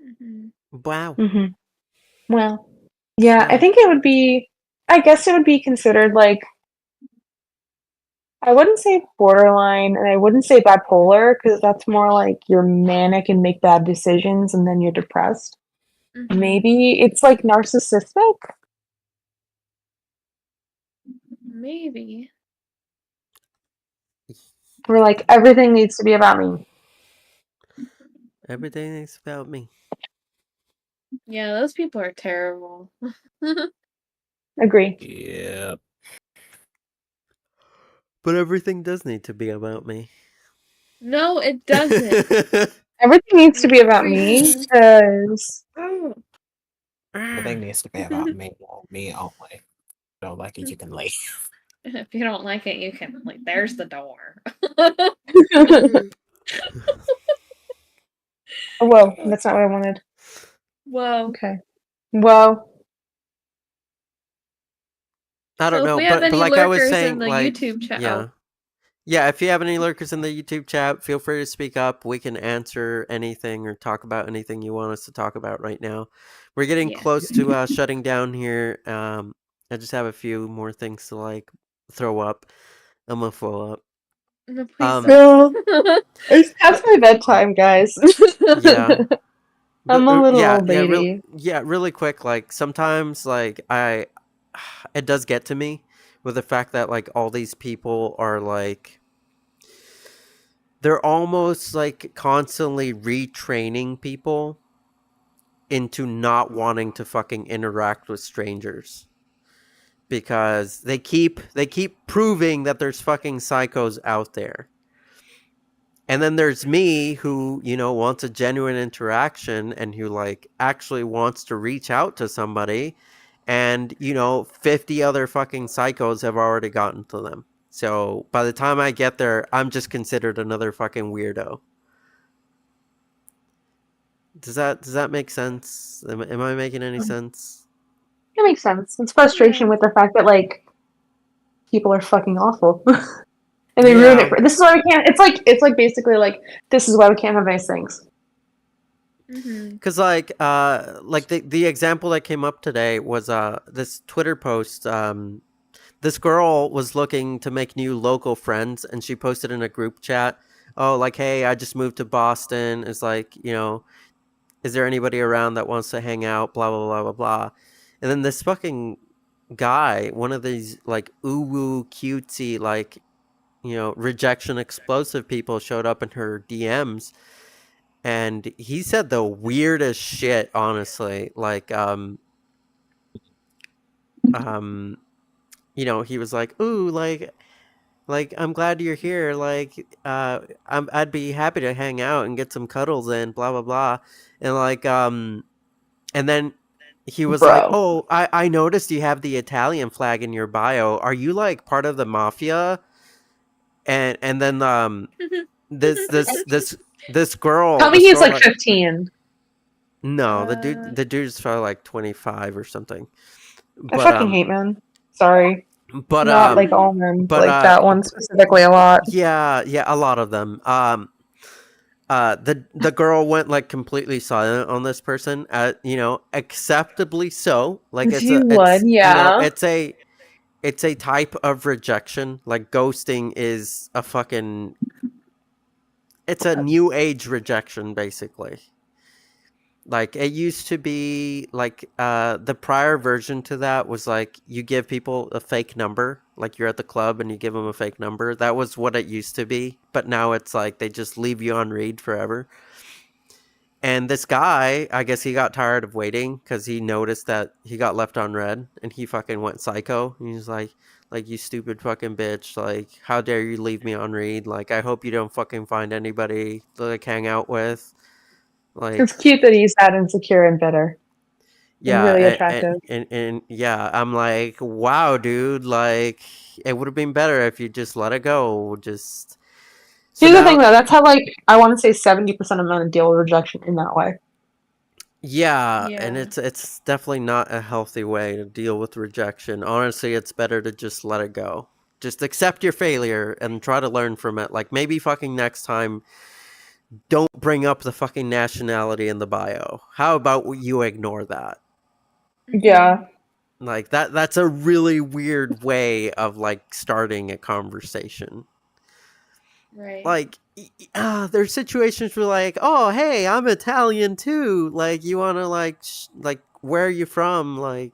Mm-hmm. Wow. Mm-hmm. Well, yeah, I Wow. think it would be. I guess it would be considered like I wouldn't say borderline, and I wouldn't say bipolar because that's more like you're manic and make bad decisions, and then you're depressed. Mm-hmm. Maybe it's like narcissistic. Maybe. Where like everything needs to be about me. Everything is about me. Yeah, those people are terrible. Agree. Yeah. But everything does need to be about me. No, it doesn't. Everything needs to be about me Everything- because Everything needs to be about me only. Don't like it, you can leave. If you don't like it, you can like. There's the door. whoa, that's not what I wanted. Whoa. Okay. Well, I don't So if know, we have but any like I was lurkers saying, in the like YouTube chat, yeah, yeah. If you have any lurkers in the YouTube chat, feel free to speak up. We can answer anything or talk about anything you want us to talk about right now. We're getting Yeah. close to shutting down here. I just have a few more things to like throw up. I'm gonna throw up. No, please well, don't. it's past my bedtime, guys. Yeah. I'm a little yeah, old yeah, lady. really quick. Like sometimes, like it does get to me with the fact that like all these people are like, they're almost like constantly retraining people into not wanting to fucking interact with strangers because they keep proving that there's fucking psychos out there. And then there's me who, wants a genuine interaction and who like actually wants to reach out to somebody, and 50 other fucking psychos have already gotten to them. So by the time I get there, I'm just considered another fucking weirdo. Does that make sense? Am I making any sense? That makes sense. It's frustration Yeah. with the fact that like people are fucking awful. And they ruin it Yeah. for this is why we can't it's like basically like this is why we can't have nice things. Mm-hmm. Because like the example that came up today was this Twitter post. This girl was looking to make new local friends, and she posted in a group chat, oh, like, hey, I just moved to Boston. It's like, is there anybody around that wants to hang out? Blah, blah, blah, blah, blah. And then this fucking guy, one of these, like, ooh-woo, cutesy, like, rejection explosive people showed up in her DMs. And he said the weirdest shit, honestly. Like, he was like, "Ooh, like I'm glad you're here. Like, I'd be happy to hang out and get some cuddles in, blah blah blah," and and then he was like, Bro. "Oh, I noticed you have the Italian flag in your bio. Are you like part of the mafia?" And then this girl, Tell me he's like 15. no, the dude's probably like 25 or something. I But fucking hate men. Sorry. but Not like all men, but like that one specifically a lot. yeah, a lot of them. The girl went like completely silent on this person, acceptably so. Like You would, yeah. it's a type of rejection. Like ghosting is a fucking it's a new age rejection basically. Like it used to be like the prior version to that was like you give people a fake number, like you're at the club and you give them a fake number. That was what it used to be, but now it's like they just leave you on read forever. And this guy, I guess he got tired of waiting because he noticed that he got left on red and he fucking went psycho. He's like you stupid fucking bitch, like how dare you leave me on read? Like I hope you don't fucking find anybody to like hang out with. Like It's cute that he's that insecure and bitter. yeah, And really attractive. and yeah, I'm like, wow, dude, like it would have been better if you just let it go. Just so Here's the now, thing though, that's how like I want to say 70% of men deal with rejection in that way. yeah, and Yeah. it's definitely not a healthy way to deal with rejection. Honestly, it's better to just let it go. Just accept your failure and try to learn from it. Like maybe fucking next time, don't bring up the fucking nationality in the bio. How about you ignore that? Yeah. Like that's a really weird way of like starting a conversation. Right. Like there's situations where like, oh hey, I'm Italian too. Like you want to like where are you from? Like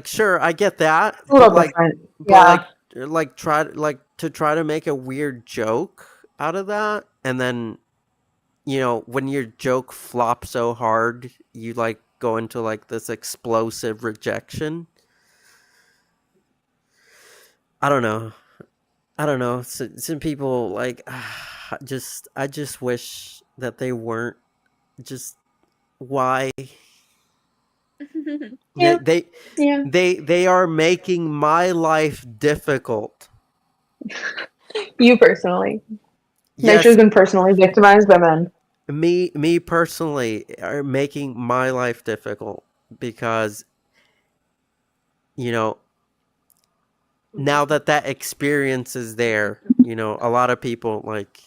sure, I get that, It's a little different. but Yeah. try to make a weird joke out of that, and then when your joke flops so hard, you like go into like this explosive rejection. I don't know. Some people like I just wish that they weren't just why Yeah. they Yeah. they are making my life difficult. You personally. Yes, Nature's been personally victimized by men. me personally are making my life difficult because now that experience is there, a lot of people like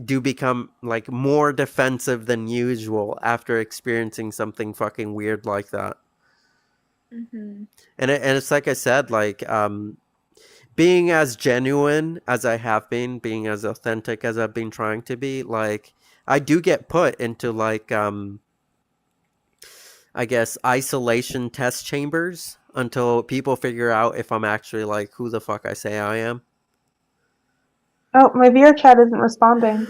do become like more defensive than usual after experiencing something fucking weird like that. Mm-hmm. And it's like I said, like being as genuine as I have been, being as authentic as I've been trying to be, like I do get put into like I guess isolation test chambers until people figure out if I'm actually like who the fuck I say I am. Oh, my VR chat isn't responding.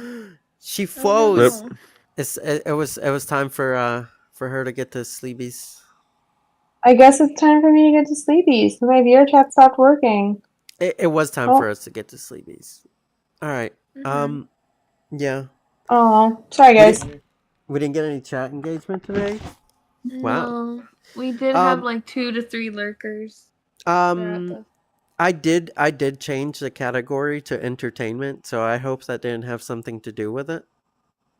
She Oh, froze. no. It was time for her to get to sleepies. I guess it's time for me to get to sleepies. My VR chat stopped working. It was time for us to get to sleepies. All right. Mhm. Yeah. Oh, sorry guys. We didn't get any chat engagement today. Wow. No, we did have like 2 to 3 lurkers. I did change the category to entertainment, so I hope that didn't have something to do with it.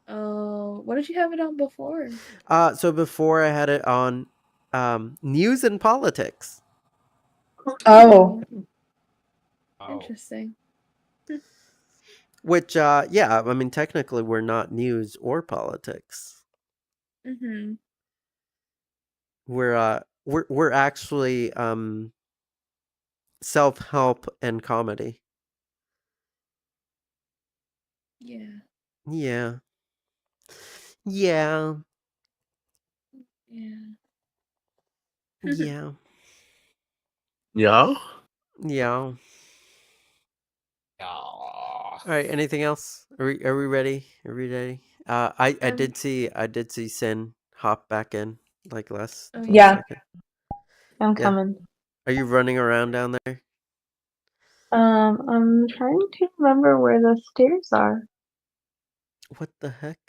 Oh, what did you have it on before? So before I had it on news and politics. Oh. Interesting. Which yeah, I mean technically we're not news or politics. Mm-hmm. We're actually self-help and comedy. Yeah. Yeah. Yeah. Yeah. Yeah. Yeah. Yeah. All right. Anything else? Are we ready? Are we ready? I did see Sin hop back in like last Oh, last Yeah. second. I'm Yeah. coming. Are you running around down there? I'm trying to remember where the stairs are. What the heck?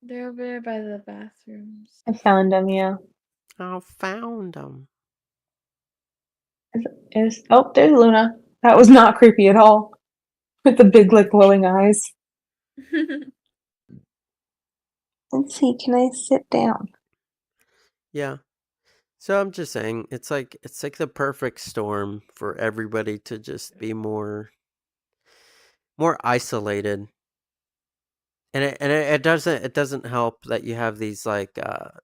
They're over there by the bathrooms. I found them, yeah. I found them. Oh, there's Luna. That was not creepy at all. With the big, like, glowing eyes. Let's see, can I sit down? Yeah. So I'm just saying, it's like the perfect storm for everybody to just be more isolated. And it doesn't help that you have these like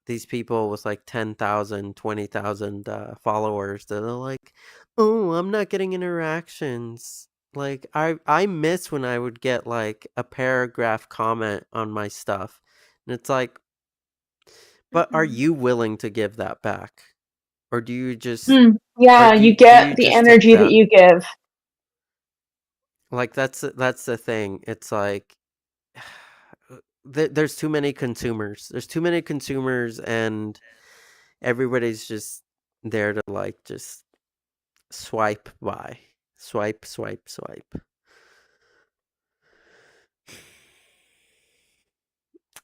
these people with like 10,000, 20,000 followers that are like, "Oh, I'm not getting interactions." Like I miss when I would get like a paragraph comment on my stuff. And it's like, but are you willing to give that back? Or do you just Yeah, you get the just take energy that that? you give. Like that's the thing. It's like there's too many consumers. There's too many consumers, and everybody's just there to like just swipe by, swipe, swipe, swipe.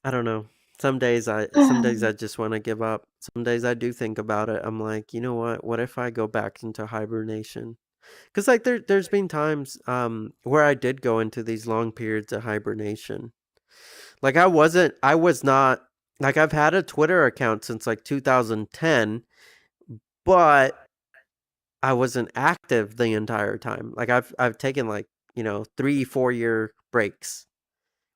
I don't know. Some days I just want to give up. Some days I do think about it. I'm like, you know what? What if I go back into hibernation? Because like there's been times where I did go into these long periods of hibernation. Like I was not like I've had a Twitter account since like 2010, but I wasn't active the entire time. Like I've taken like, 3-4 year breaks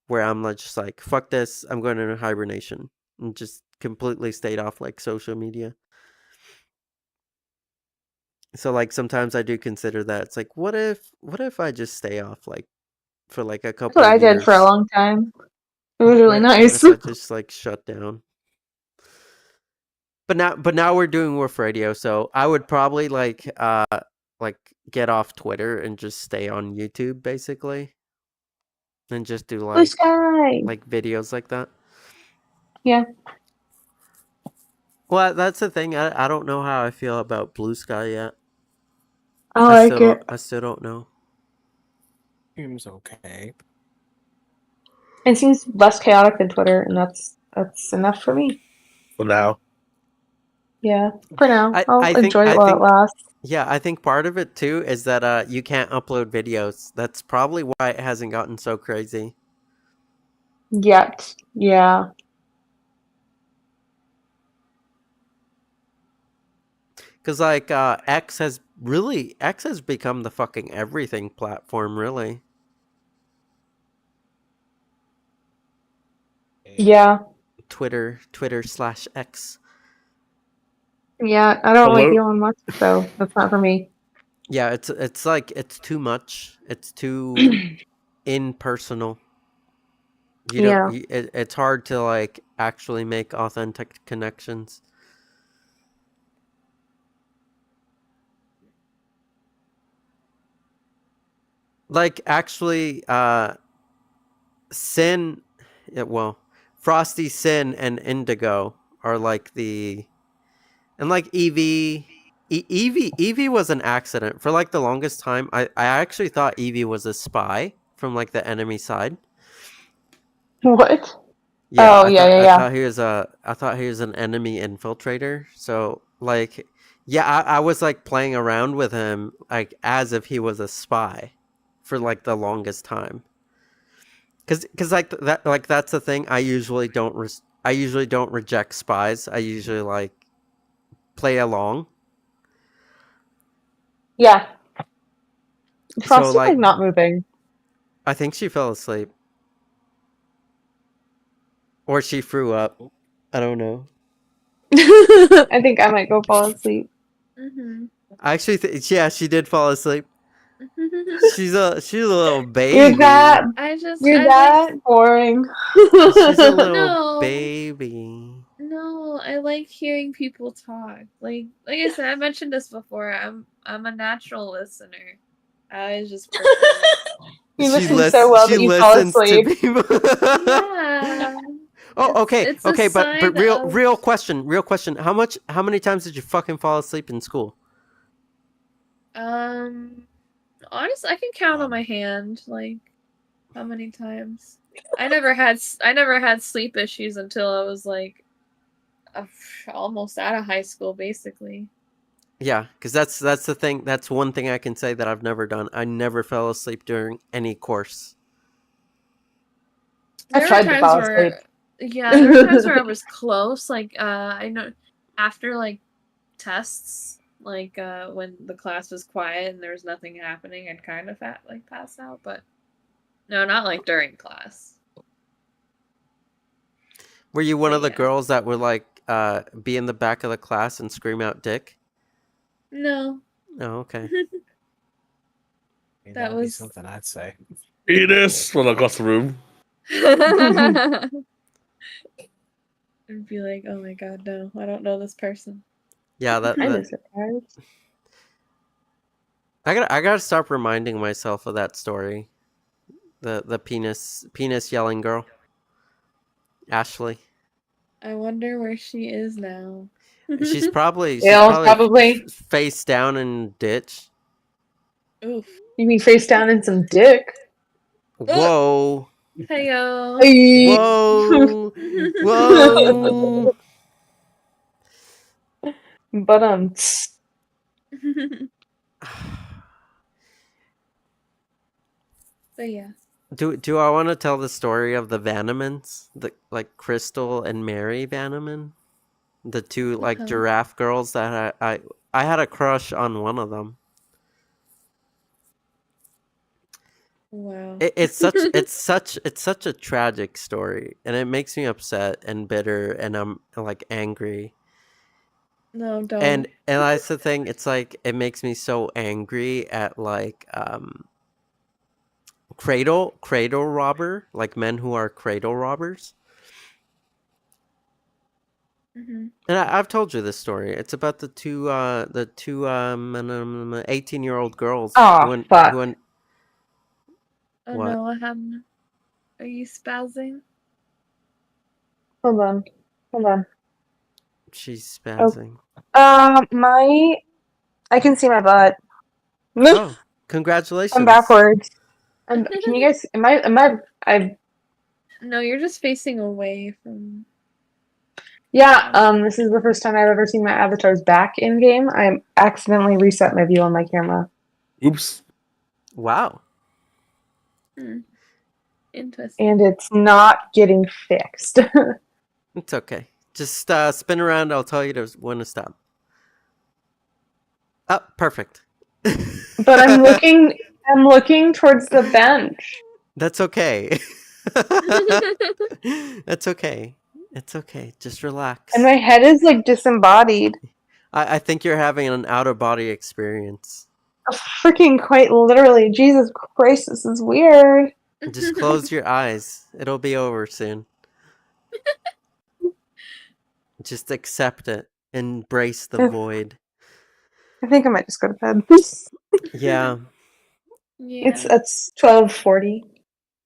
where I'm like just like fuck this, I'm going into hibernation and just completely stayed off like social media. So like sometimes I do consider that. It's like what if I just stay off like for like a That's couple what of I did for a years? long time. It was really What nice. if I just like shut down? But now we're doing Woof Radio, so I would probably like get off Twitter and just stay on YouTube basically, and just do Blue sky! like videos like that. Yeah. Well, that's the thing. I don't know how I feel about Blue Sky yet. I like it. I still don't know. Seems okay. It seems less chaotic than Twitter, and that's enough for me. For now. Yeah, for now. I'll I think enjoy it while it lasts. yeah, I think part of it too is that you can't upload videos. That's probably why it hasn't gotten so crazy. Yet. Yeah. Because like X has become the fucking everything platform, really. Yeah. Twitter/X. Yeah, I don't like Hello? Elon Musk, so that's not for me. Yeah, it's like it's too much. It's too impersonal. You Yeah. don't. It's hard to like actually make authentic connections. Like actually, Sin, yeah, well, Frosty, Sin, and Indigo are like and like Evie was an accident for like the longest time. I actually thought Evie was a spy from like the enemy side. What? Yeah, Oh, yeah. I thought he was an enemy infiltrator. So like, yeah, I was like playing around with him like as if he was a spy for like the longest time. Cause like that's the thing. I usually don't reject spies. I usually like play along. Yeah. So Frosty's like like not moving. I think she fell asleep. Or she threw up. I don't know. I think I might go fall asleep. Mm-hmm. I actually yeah, she did fall asleep. She's a little baby. You're that boring. She's a little No. baby. No, I like hearing people talk. Like I said, I mentioned this before. I'm a natural listener. I was just You listen so well that you fall listens to asleep. people. Yeah. Oh, okay, It's a okay, but sign of- real question. How many times did you fucking fall asleep in school? Honestly, I can count on my hand, like, how many times. I never had sleep issues until I was like almost out of high school, basically. Yeah, because that's the thing. That's one thing I can say that I've never done. I never fell asleep during any course. I There were tried to times fall where, asleep. yeah, there were times where I was close. Like, I know after like tests, like when the class was quiet and there was nothing happening, I'd kind of pass out. But no, not like during class. Were you one But of the yeah. girls that would like be in the back of the class and scream out "dick"? No, Oh, okay. That that would be was. something I'd say. Penis from across the room. I'd be like, oh my god, no, I don't know this person. Yeah, Kind of surprised. I gotta stop reminding myself of that story. The penis yelling girl, Ashley. I wonder where she is now. She's probably Probably. face down in ditch. Oof. You mean face down in some dick? Whoa, Heyo. Hey. whoa, whoa. But But yeah. Do I want to tell the story of the Vannemans, the like Crystal and Mary Vanneman, the two like Uh-huh. giraffe girls that I had a crush on one of them. Wow. It's such a tragic story, and it makes me upset and bitter, and I'm like angry. No, don't. And that's the thing. It's like it makes me so angry at like cradle robber, like men who are cradle robbers. Mhm. And I've told you this story. It's about the two 18-year-old girls oh fuck. Oh What? no, what happened? Are you spazzing? Hold on. She's Oh. spazzing. I can see my butt. Oh, congratulations. I'm backwards. Can you guys? I No, you're just facing away from. Yeah, this is the first time I've ever seen my avatar's back in game. I accidentally reset my view on my camera. Oops. Wow. Interesting. And it's not getting fixed. It's okay. Just spin around. I'll tell you when to stop. Oh, perfect. But I'm looking towards the bench. That's okay. That's okay. It's okay. Just relax. And my head is like disembodied. I think you're having an out of body experience. Freaking quite literally. Jesus Christ, this is weird. Just close your eyes. It'll be over soon. Just accept it. Embrace the void. I think I might just go to bed. Yeah. Yeah. It's 12:40.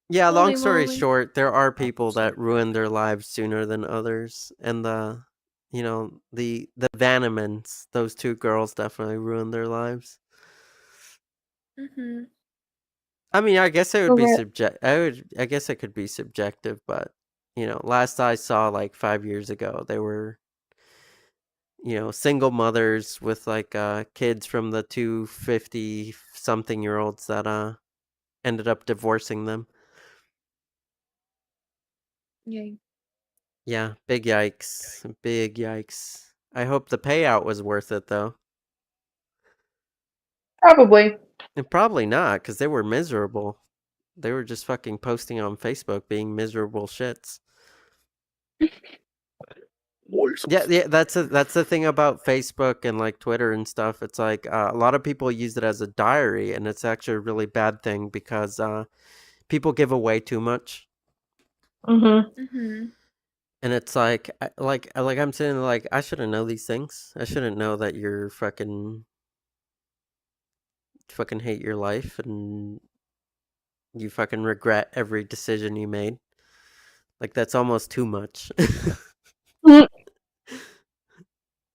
Yeah, long Holy story moly. short, there are people that ruin their lives sooner than others. And the Vannemans, those two girls definitely ruined their lives. Mhm. I mean, I guess it would be Okay. I guess it could be subjective, but last I saw like 5 years ago, they were single mothers with like kids from the 250 something year olds that ended up divorcing them. Yay. Yeah, big yikes. Big yikes. I hope the payout was worth it though. Probably. And probably not, because they were miserable. They were just fucking posting on Facebook being miserable shits. Yeah, that's the thing about Facebook and like Twitter and stuff. It's like a lot of people use it as a diary, and it's actually a really bad thing because people give away too much. Mm-hmm. Mhm. And it's like I'm saying, like, I shouldn't know these things. I shouldn't know that you're fucking hate your life and you fucking regret every decision you made. Like that's almost too much.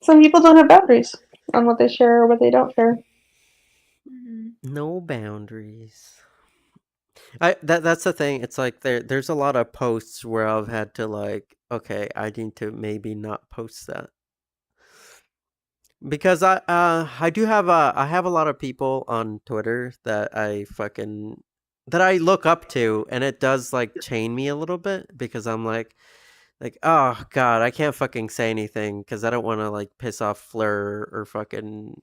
Some people don't have boundaries on what they share or what they don't share. Mhm. No boundaries. That's the thing. It's like there's a lot of posts where I've had to like, okay, I need to maybe not post that. Because I do have I have a lot of people on Twitter that I look up to, and it does like chain me a little bit because I'm like oh god, I can't fucking say anything because I don't want to like piss off Fleur or fucking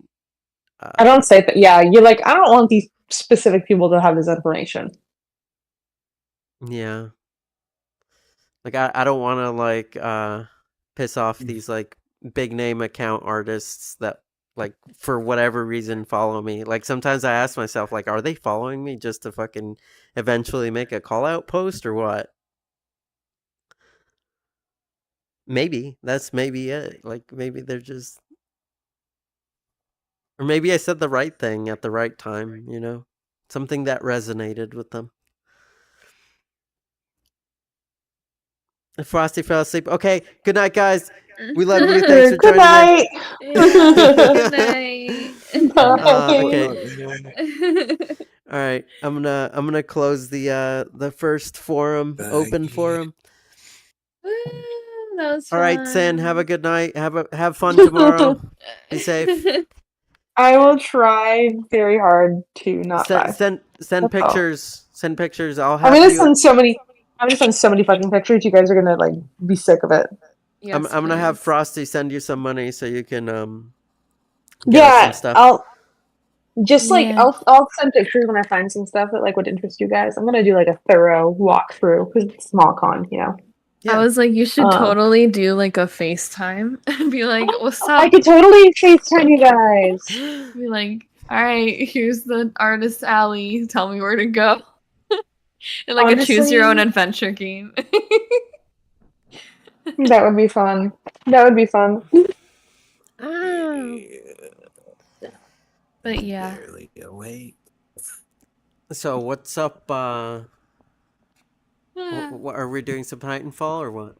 I don't say that. Yeah, you're like, I don't want these specific people to have this information. yeah. Like I don't want to like piss off these like big name account artists that like for whatever reason follow me. Like sometimes I ask myself like, are they following me just to fucking eventually make a call out post or what? Maybe that's maybe it. Like maybe they're just, or maybe I said the right thing at the right time, you know? Something that resonated with them. Frosty fell asleep. Okay, good night, guys. We love you. Thanks for Good joining night. Yeah. Good night. Bye. All right, I'm gonna close the first forum, open forum. Woo, that was All right, Sin, have a fun. good night. Have fun tomorrow. Be safe. I will try very hard to not die. Send That's all. pictures. Send pictures. I'll I'm have gonna you. send so many. I'm gonna send so many fucking pictures. You guys are gonna like be sick of it. Yes, I'm gonna have please. Frosty send you some money so you can get us some Yeah, stuff. I'll just like Yeah. I'll send pictures when I find some stuff that like would interest you guys. I'm gonna do like a thorough walkthrough because it's a small con, you know. Yeah. I was like, you should Um, totally do like a FaceTime and be like, what's I up? could totally FaceTime you guys. Be like, all right, here's the artist alley. Tell me where to go. And like a choose your own Honestly, adventure game. that would be fun. That would be fun. But yeah. Barely awake. So what's up? Are we doing some Titanfall or what?